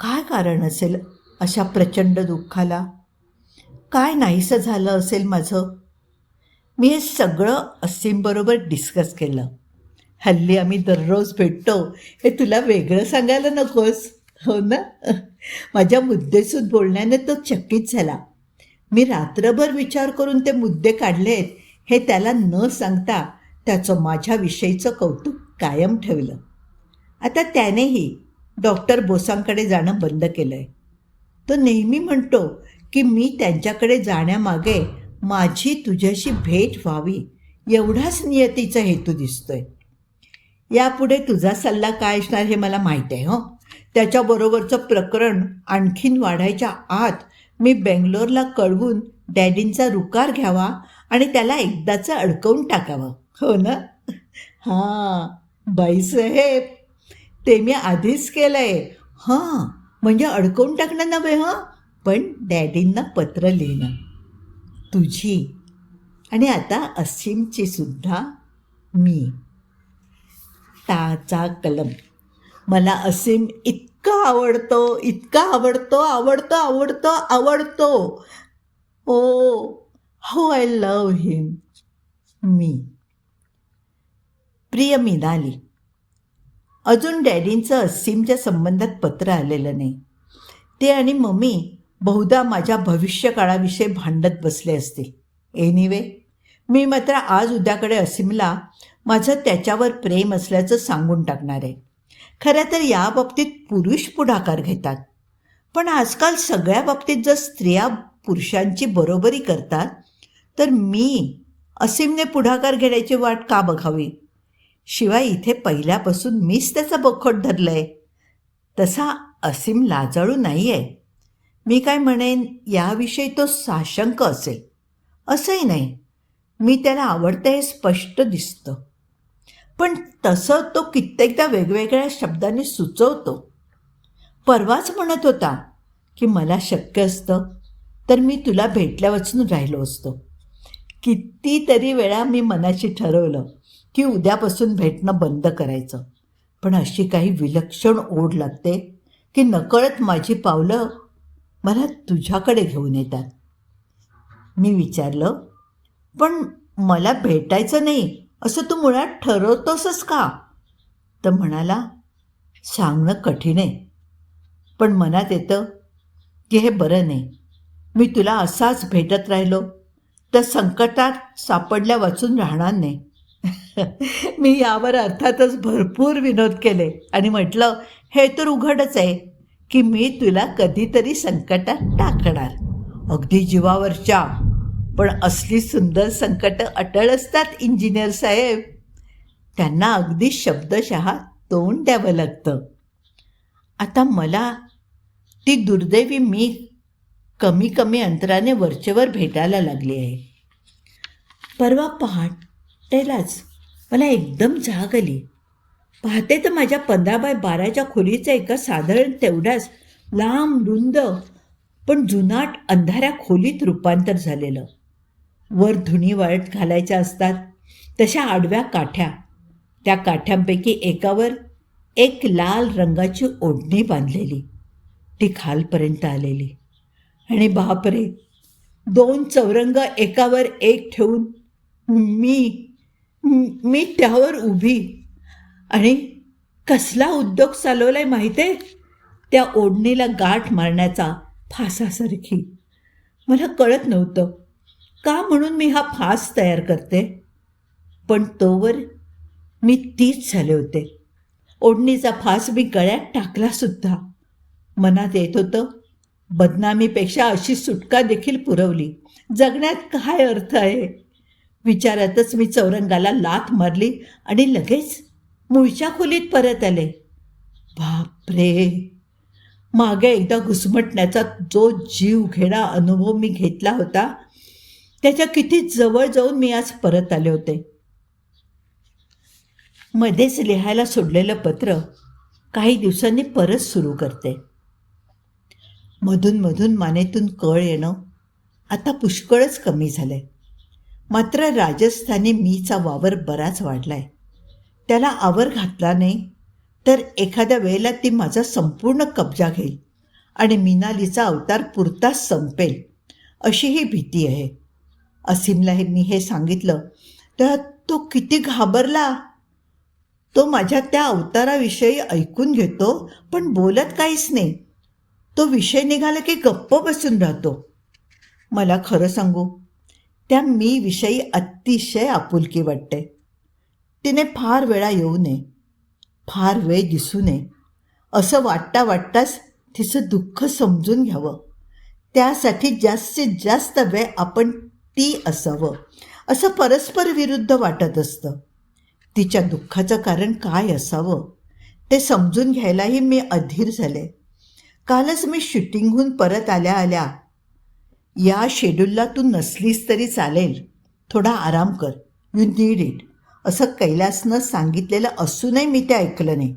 काय कारण असेल अशा प्रचंड दुःखाला? काय नाहीसं झालं असेल माझं? मी हे सगळं असीमबरोबर डिस्कस केलं. हल्ली आम्ही दररोज भेटतो हे तुला वेगळं सांगायला नकोस, हो ना? माझ्या मुद्देसूद बोलण्याने तो चकित झाला. मी रात्रभर विचार करून ते मुद्दे काढलेत हे त्याला न सांगता त्याचं माझ्याविषयीचं कौतुक कायम ठेवलं. आता त्यानेही डॉक्टर बोसांकडे जाणं बंद केलं आहे. तो नेहमी म्हणतो की मी त्यांच्याकडे जाण्यामागे माझी तुझ्याशी भेट व्हावी एवढाच नियतीचा हेतू दिसतोय. यापुढे तुझा सल्ला काय असणार हे मला माहीत आहे. हो, त्याच्याबरोबरचं प्रकरण आणखीन वाढायच्या आत मी बेंगलोरला कळवून डॅडींचा रुकार घ्यावा आणि त्याला एकदाचं अडकवून टाकावं, हो ना? हां बाईसाहेब, ते मी आधीच केलं आहे. हां, म्हणजे अडकवून टाकणं नव्हे, हां, पण डॅडींना पत्र लिहिणं. तुझी आणि आता असीमची सुद्धा मी. ताजा कलम. मला असीम इतका आवडतो, इतका आवडतो, आवडतो आवडतो आवडतो. ओ हाऊ आय लव्ह हिम. मी. प्रिय मिनाली, अजून डॅडींचं असीमच्या संबंधात पत्र आलेलं नाही. ते आणि मम्मी बहुधा माझ्या भविष्यकाळाविषयी भांडत बसले असतील. एनिवे, मी मात्र आज उद्याकडे असीमला माझं त्याच्यावर प्रेम असल्याचं सांगून टाकणार आहे. खरं तर या बाबतीत पुरुष पुढाकार घेतात, पण आजकाल सगळ्या बाबतीत जर स्त्रिया पुरुषांची बरोबरी करतात तर मी असीमने पुढाकार घेण्याची वाट का बघावी? शिवाय इथे पहिल्यापासून मीच त्याचा बखोट धरलं आहे. तसा असीम लाजाळू नाही आहे. मी काय म्हणेन याविषयी तो साशंक असेल असंही नाही. मी त्याला आवडतं हे स्पष्ट दिसतं. पण तसं तो कित्येकदा वेगवेगळ्या शब्दांनी सुचवतो. परवाच म्हणत होता की मला शक्य असतं तर मी तुला भेटल्या वाचून राहिलो असतो. कितीतरी वेळा मी मनाशी ठरवलं की उद्यापासून भेटणं बंद करायचं, पण अशी काही विलक्षण ओढ लागते की नकळत माझी पावलं मला तुझ्याकडे घेऊन येतात. मी विचारलं, पण मला भेटायचं नाही असं तू मुळात ठरवतोसच का? तर म्हणाला, सांगणं कठीण आहे, पण मनात येतं की हे बरं नाही. मी तुला असाच भेटत राहिलो तर संकटात सापडल्या वाचून राहणार नाही. मी यावर अर्थातच भरपूर विनोद केले आणि म्हटलं, हे तर उघडच आहे की मी तुला कधीतरी संकटात टाकणार, अगदी जीवावरच्या. पण असली सुंदर संकटं अटळ असतात इंजिनियर साहेब, त्यांना अगदी शब्दशः तोंड द्यावं लागतं. आता मला ती दुर्दैवी मी कमी कमी अंतराने वरचेवर भेटायला लागली आहे. परवा पहाटेलाच मला एकदम जाग आली. पाहते तर माझ्या 15x12 खोलीचं एका साधारण तेवढ्याच लांब रुंद पण जुनाट अंधाऱ्या खोलीत रूपांतर झालेलं. वर धुणी वाळत घालायच्या असतात तशा आडव्या काठ्या, त्या काठ्यांपैकी एकावर एक लाल रंगाची ओढणी बांधलेली, ती खालपर्यंत आलेली. आणि बापरे, 2 चौरंग एकावर एक ठेवून मी त्यावर उभी. आणि कसला उद्योग चालवलाय माहीत आहे, त्या ओढणीला गाठ मारण्याचा फासासारखी. मला कळत नव्हतं का म्हणून मी हा फास तयार करते, पण तोवर मी तीच झाले होते. ओढणीचा फास मी गळ्यात टाकलासुद्धा. मनात येत होतं, बदनामीपेक्षा अशी सुटका देखील पुरवली, जगण्यात काय अर्थ आहे. विचारातच मी चौरंगाला लाथ मारली आणि लगेच मूळच्या खोलीत परत आले. बापरे, मागे एकदा घुसमटण्याचा जो जीवघेणा अनुभव मी घेतला होता त्याच्या किती जवळ जाऊन मी आज परत आले होते. मध्येच लिहायला सोडलेलं पत्र काही दिवसांनी परत सुरू करते. मधून मधून मानेतून कळ येणं आता पुष्कळच कमी झालंय. मात्र राजस्थानी मीचा वावर बराच वाढलाय. त्याला आवर घातला नाही तर एखाद्या वेळेला ती माझा संपूर्ण कब्जा घेईल आणि मिनालीचा अवतार पुरताच संपेल, अशी ही भीती आहे. असीमला मी हे सांगितलं तर तो किती घाबरला. तो माझ्या त्या अवताराविषयी ऐकून घेतो पण बोलत काहीच नाही. तो विषय निघाला की गप्प बसून राहतो. मला खरं सांगू, त्या मी विषयी अतिशय आपुलकी वाटते. तिने फार वेळा येऊ नये, फार वेळ दिसू नये, असं वाटता वाटताच तिचं दुःख समजून घ्यावं. त्यासाठी जास्तीत जास्त वेळ आपण ती असावं असं परस्पर विरुद्ध वाटत असतं. तिच्या दुःखाचं कारण काय असावं ते समजून घ्यायलाही मी अधीर झाले. कालच मी शूटिंगहून परत आल्या आल्या, या शेड्यूलला तू नसलीस तरी चालेल, थोडा आराम कर, यू नीड इट, असं कैलासनं सांगितलेलं असूनही मी ते ऐकलं नाही.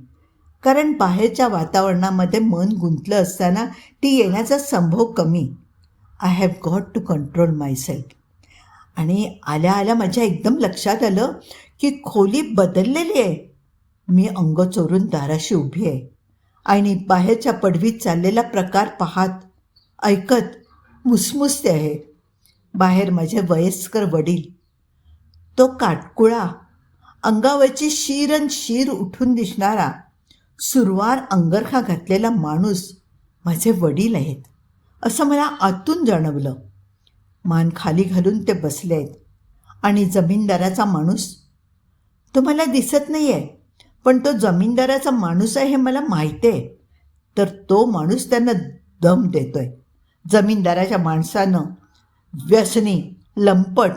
कारण बाहेरच्या वातावरणामध्ये मन गुंतलं असताना ती येण्याचा संभव कमी. I have got to control myself. आणि आल्या आल्या माझ्या एकदम लक्षात आलं की खोली बदललेली आहे. मी अंग चोरून दाराशी उभी आहे आणि बाहेरच्या पडवीत चाललेला प्रकार पाहत ऐकत मुसमुसते आहे. बाहेर माझे वयस्कर वडील, तो काटकुळा, अंगावरची शीर शीर उठून दिसणारा सुरवार अंगरखा घातलेला माणूस माझे वडील आहेत असं मला आतून जाणवलं. मान खाली घालून ते बसले आहेत. आणि जमीनदाराचा माणूस, तो मला दिसत नाही आहे, पण तो जमीनदाराचा माणूस आहे हे मला माहिती आहे. तर तो माणूस त्यांना दम देतोय. जमीनदाराच्या माणसानं व्यसनी, लंपट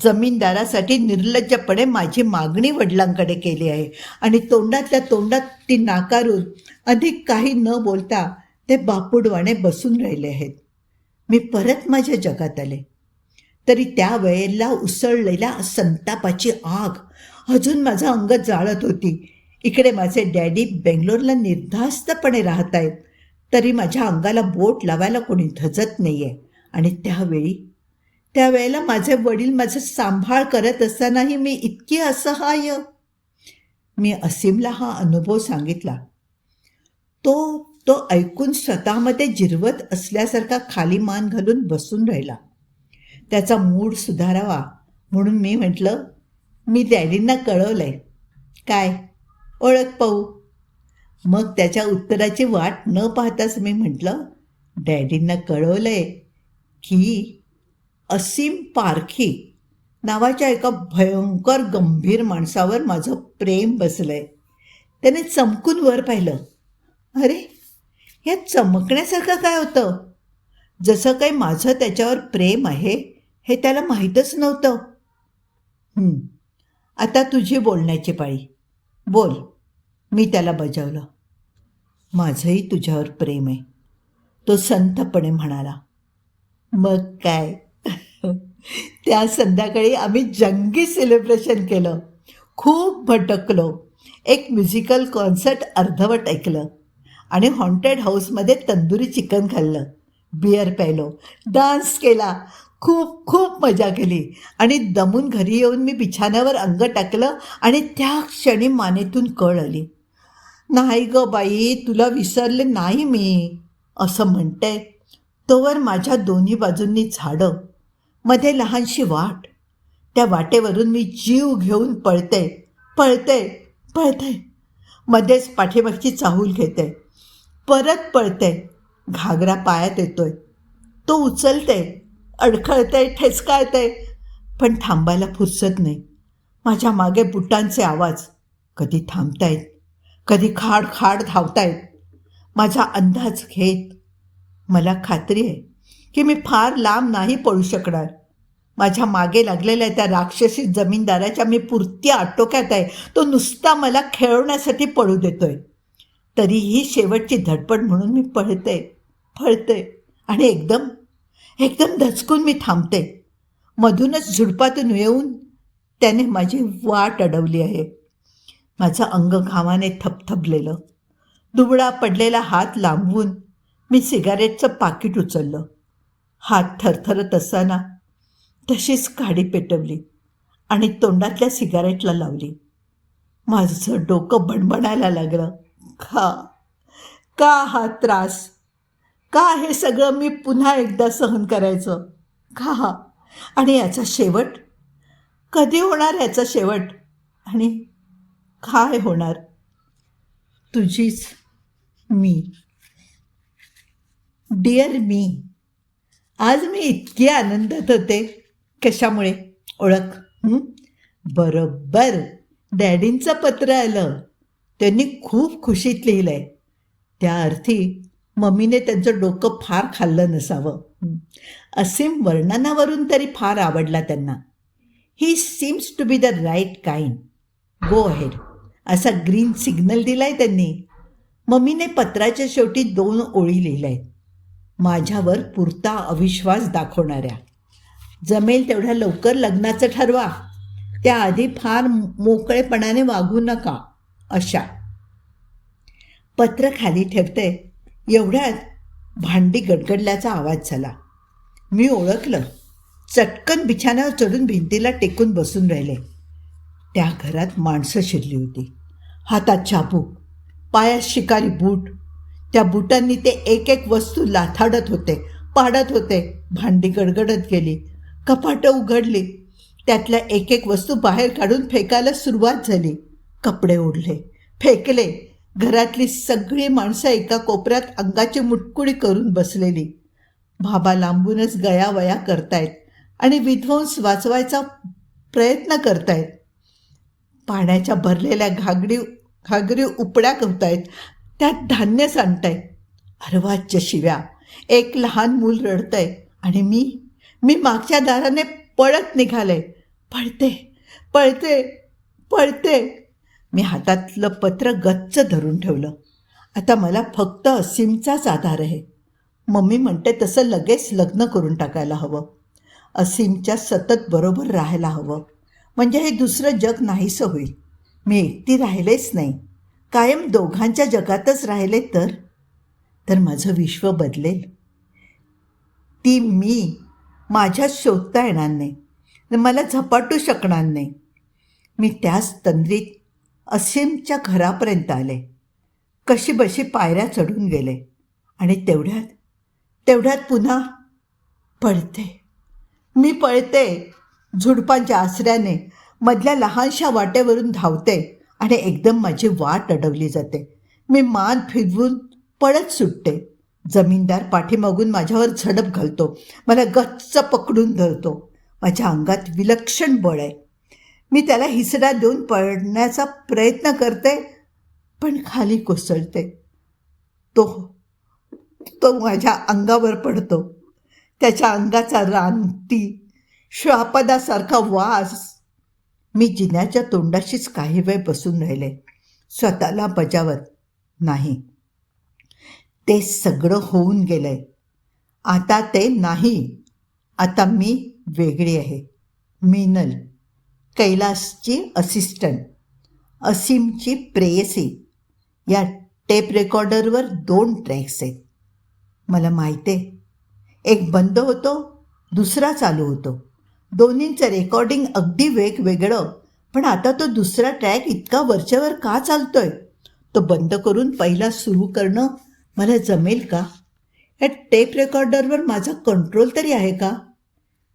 जमीनदारासाठी निर्लज्जपणे माझी मागणी वडिलांकडे केली आहे आणि तोंडातल्या तोंडात ती नाकारून अधिक काही न बोलता ते बापुडवाणे बसून राहिले आहेत. मी परत माझ्या जगात आले. तरी त्या वेळेला उसळलेल्या संतापाची आग अजून माझं अंग जाळत होती. इकडे माझे डॅडी बेंगलोरला निर्धास्तपणे राहत आहेत, तरी माझ्या अंगाला बोट लावायला कोणी धजत नाही आहे. आणि त्यावेळेला माझे वडील माझा सांभाळ करत असतानाही मी इतकी असहाय्य. मी असीमला हा अनुभव सांगितला. तो तो ऐकून स्वतःमध्ये जिरवत असल्यासारखा खाली मान घालून बसून राहिला. त्याचा मूड सुधारावा म्हणून मी म्हटलं, मी डॅडींना कळवलंय. काय ओळख पाहू? मग त्याच्या उत्तराची वाट न पाहताच मी म्हटलं, डॅडींना कळवलंय की असीम पारखी नावाच्या एका भयंकर गंभीर माणसावर माझं प्रेम बसलंय. त्याने चमकून वर पाहिलं. अरे, यात चमकण्यासारखं काय होतं? जसं काही माझं त्याच्यावर प्रेम आहे हे त्याला माहीतच नव्हतं. आता तुझी बोलण्याची पाळी. बोल, मी त्याला बजावलं. माझंही तुझ्यावर प्रेम आहे, तो संथपणे म्हणाला. मग काय? त्या संध्याकाळी आम्ही जंगी सेलिब्रेशन केलं. खूप भटकलो. एक म्युझिकल कॉन्सर्ट अर्धवट ऐकलं आणि हॉन्टेड हाऊसमध्ये तंदुरी चिकन खाल्लं, बिअर प्यायलो, डान्स केला, खूप खूप मजा केली. आणि दमून घरी येऊन मी बिछाण्यावर अंग टाकलं आणि त्या क्षणी मानेतून कळ आली. नाही ग बाई, तुला विसरले नाही मी, असं म्हणते. तोवर माझ्या दोन्ही बाजूंनी झाडं, मध्ये लहानशी वाट. त्या वाटेवरून मी जीव घेऊन पळते पळते पळते. मध्येच पाठीमागची चाहूल घेते, परत पळते. घागरा पायात येतोय, तो उचलते, अडखळते, ठेचकाळते, पण थांबायला फुरसत नाही. माझ्या मागे बुटांचे आवाज कधी थांबतायत, कधी खाड खाड धावतायत. माझा अंदाज घेत मला खात्री आहे की मी फार लांब नाही पळू शकणार. माझ्या मागे लागलेल्या त्या राक्षसी जमीनदाराच्या मी पुरती आटोक्यात आहे. तो नुसता मला खेळवण्यासाठी पळू देतोय. तरीही शेवटची धडपड म्हणून मी पळते पळते आणि एकदम धचकून मी थांबते. मधूनच झुडपातून येऊन त्याने माझी वाट अडवली आहे. माझं अंग घामाने थपथपलेलं. दुबळा पडलेला हात लांबवून मी सिगारेटचं पाकीट उचललं. हात थरथरत असताना तशीच काडी पेटवली आणि तोंडातल्या सिगारेटला लावली. माझं डोकं भणभणायला लागलं. का हा त्रास? का हे सगळं मी पुन्हा एकदा सहन करायचं? का? आणि याचा शेवट कधी होणार? याचा शेवट आणि काय होणार? तुझीच मी. डिअर मी. आज मी इतकी आनंदात होते. कशामुळे? ओळख? बरोबर डॅडींचं पत्र आलं. त्यांनी खूप खुशीत लिहिलं आहे. त्या अर्थी मम्मीने त्यांचं डोकं फार खाल्लं नसावं. असीम वर्णनावरून तरी फार आवडला त्यांना. He seems to be the right kind. Go ahead असा ग्रीन सिग्नल दिलाय त्यांनी. मम्मीने पत्राच्या शेवटी 2 ओळी लिहिल्या आहेत, माझ्यावर पुरता अविश्वास दाखवणाऱ्या. जमेल तेवढ्या लवकर लग्नाचं ठरवा. त्याआधी फार मोकळेपणाने वागू नका, अशा. पत्र खाली ठेवते एवढ्यात भांडी गडगडल्याचा आवाज झाला. मी ओळखलं. चटकन बिछाण्यावर चढून भिंतीला टेकून बसून राहिले. त्या घरात माणसं शिरली होती. हातात चाबूक, पायात शिकारी बूट. त्या बुटांनी ते एक एक वस्तू लाथाडत होते, पाडत होते. भांडी गडगडत गेली. कपाटं उघडली. त्यातल्या एक एक वस्तू बाहेर काढून फेकायला सुरुवात झाली. कपडे ओढले, फेकले. घरातली सगळी माणसं एका कोपऱ्यात अंगाची मुटकुडी करून बसलेली. बाबा लांबूनच गयावया करतायत आणि विध्वंस वाचवायचा प्रयत्न करतायत. पाण्याच्या भरलेल्या घागरी उपड्या करतायत, त्यात धान्य सांडतायत. अर्वाच्य शिव्या. एक लहान मूल रडतंय आणि मी मागच्या दाराने पळत निघाले. पळते पळते पळते. मी हातातलं पत्र गच्च धरून ठेवलं. आता मला फक्त असीमचाच आधार आहे. मम्मी म्हणते तसं लगेच लग्न करून टाकायला हवं. असीमच्या सतत बरोबर राहायला हवं. म्हणजे हे दुसरं जग नाहीसं होईल. मी एकटी राहिलेच नाही, कायम दोघांच्या जगातच राहिले तर माझं विश्व बदलेल. ती मी माझ्यात शोधता येणार नाही, मला झपाटू शकणार नाही. मी त्याच तंद्रीत असीमच्या घरापर्यंत आले. कशीबशी पायऱ्या चढून गेले आणि तेवढ्यात पुन्हा पळते. मी पळते, झुडपांच्या आसऱ्याने मधल्या लहानशा वाटेवरून धावते आणि एकदम माझी वाट अडवली जाते. मी मान फिरवून पळत सुटते. जमीनदार पाठीमागून माझ्यावर झडप घालतो, मला गच्च पकडून धरतो. माझ्या अंगात विलक्षण बळ आहे. मी त्याला हिसडा देऊन पळण्याचा प्रयत्न करते, पण खाली कोसळते. तो माझ्या अंगावर पडतो. त्याच्या अंगाचा रानटी श्वापदासारखा वास. मी जिन्याच्या तोंडाशीच काही वेळ बसून राहिले, स्वतःला बजावत नाही. ते सगळं होऊन गेलंय. आता ते नाही. आता मी वेगळी आहे. मीनल, कैलासची असिस्टंट, असीमची प्रेयसी. या टेप रेकॉर्डरवर 2 ट्रॅक्स आहेत. मला माहिती आहे, एक बंद होतो, दुसरा चालू होतो. दोन्हींचं रेकॉर्डिंग अगदी वेगवेगळं, पण आता तो दुसरा ट्रॅक इतका वरच्यावर का चालतोय? तो बंद करून पहिला सुरू करणं मला जमेल का? या टेप रेकॉर्डरवर माझा कंट्रोल तरी आहे का?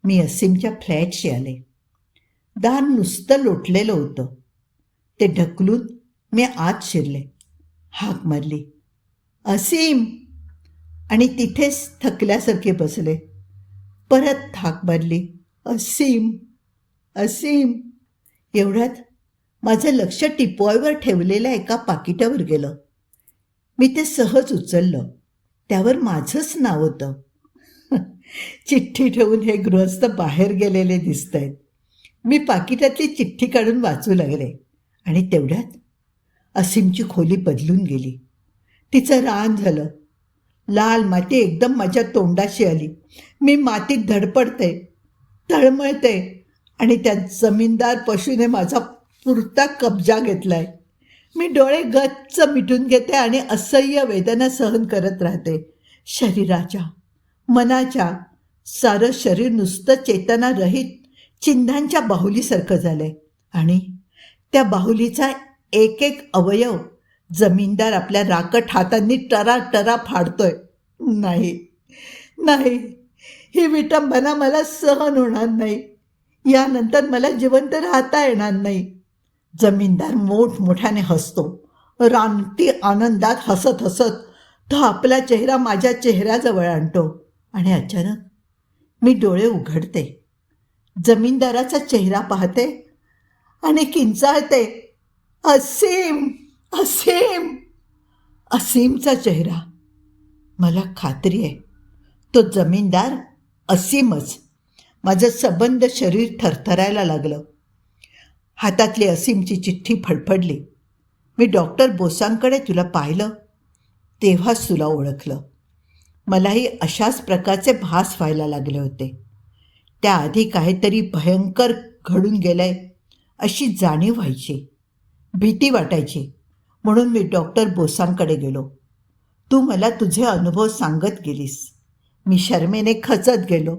मी असीमच्या फ्लॅटशी आले. दार नुसतं लोटलेलं होतं. ते ढकलून मी आत शिरले. हाक मारली, असीम, आणि तिथेच थकल्यासारखे बसले. परत हाक मारली, असीम, असीम. एवढ्यात माझं लक्ष टिपॉयवर ठेवलेल्या एका पाकिटावर गेलं. मी ते सहज उचललं. त्यावर माझंच नाव होतं. चिठ्ठी ठेवून हे गृहस्थ बाहेर गेलेले दिसत आहेत. मी पाकिटातली चिठ्ठी काढून वाचू लागले आणि तेवढ्यात असीमची खोली बदलून गेली. तिचं रान झालं. लाल माती एकदम माझ्या तोंडाशी आली. मी मातीत धडपडते, तळमळते आणि त्या जमीनदार पशूने माझा पुरता कब्जा घेतलाय. मी डोळे गच्च मिटून घेते आणि असह्य वेदना सहन करत राहते. शरीराच्या, मनाच्या, सारं शरीर नुसतं चेतनारहित चिन्हांच्या बाहुलीसारखं झालंय आणि त्या बाहुलीचा एक एक अवयव जमीनदार आपल्या राकट हातांनी टरा फाडतोय. नाही नाही, ही विटंबना मला सहन होणार नाही. यानंतर मला जिवंत राहता येणार नाही. जमीनदार मोठमोठ्याने हसतो. रानटी आनंदात हसत हसत तो आपला चेहरा माझ्या चेहऱ्याजवळ आणतो आणि अचानक मी डोळे उघडते. जमीनदाराचा चेहरा पाहते आणि किंचाळते, असीम, असीम. असीमचा चेहरा. मला खात्री आहे तो जमीनदार असीमच. माझं सबंध शरीर थरथरायला लागलं. हातातली असीमची चिठ्ठी फडफडली. मी डॉक्टर बोसांकडे तुला पाहिलं तेव्हाच तुला ओळखलं. मलाही अशाच प्रकारचे भास व्हायला लागले होते. त्याआधी काहीतरी भयंकर घडून गेलंय अशी जाणीव व्हायची. भीती वाटायची. म्हणून मी डॉक्टर बोसांकडे गेलो. तू मला तुझे अनुभव सांगत गेलीस. मी शरमेने खचत गेलो.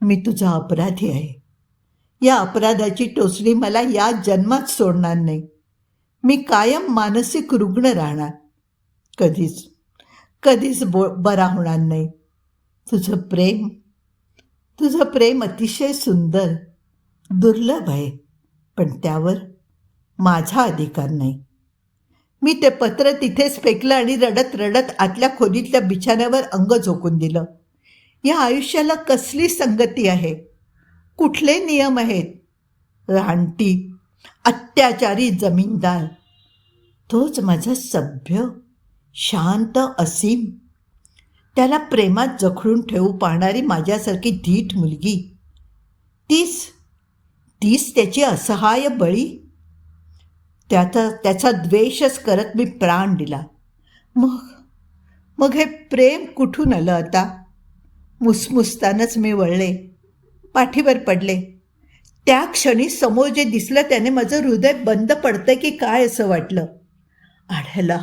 मी तुझा अपराधी आहे. या अपराधाची टोचणी मला या जन्मात सोडणार नाही. मी कायम मानसिक रुग्ण राहणार. कधीच बरा होणार नाही. तुझं प्रेम अतिशय सुंदर, दुर्लभ आहे, पण त्यावर माझा अधिकार नाही. मी ते पत्र तिथेच फेकलं आणि रडत रडत आतल्या खोलीतल्या बिछाण्यावर अंग झोकून दिलं. या आयुष्याला कसली संगती आहे? कुठले नियम आहेत? रानटी, अत्याचारी जमीनदार, तोच माझा सभ्य, शांत असीम. त्याला प्रेमात जखडून ठेवू पाहणारी माझ्यासारखी धीट मुलगी, तीच त्याची असहाय बळी. त्याचा द्वेषच करत मी प्राण दिला. मग हे प्रेम कुठून आलं आता? मुसमुसतानच मी वळले, पाठीवर पडले. त्या क्षणी समोर जे दिसलं त्याने माझं हृदय बंद पडतंय की काय असं वाटलं. आढ्याला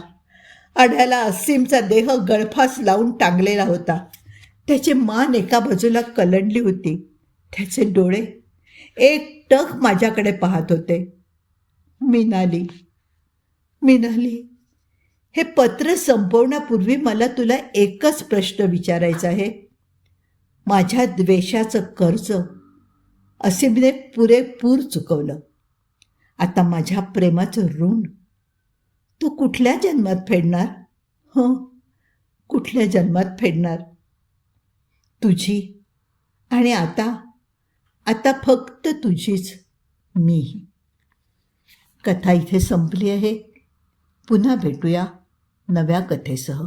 आढ्याला असीमचा देह गळफास लावून टांगलेला होता. त्याची मान एका बाजूला कलंडली होती. त्याचे डोळे एकटक माझ्याकडे पाहत होते. मिनाली, मिनाली, हे पत्र संपवण्यापूर्वी मला तुला एकच प्रश्न विचारायचा आहे. माझ्या द्वेषाचं कर्ज असीमने पुरेपूर चुकवलं. आता माझ्या प्रेमाचं ऋण तो कुठल्या जन्मात फेडणार? हो, कुठल्या जन्मात फेडणार? तुझी आणि आता फक्त तुझीच मी. कथा इथे संपली आहे. पुन्हा भेटूया नव्या कथेसह.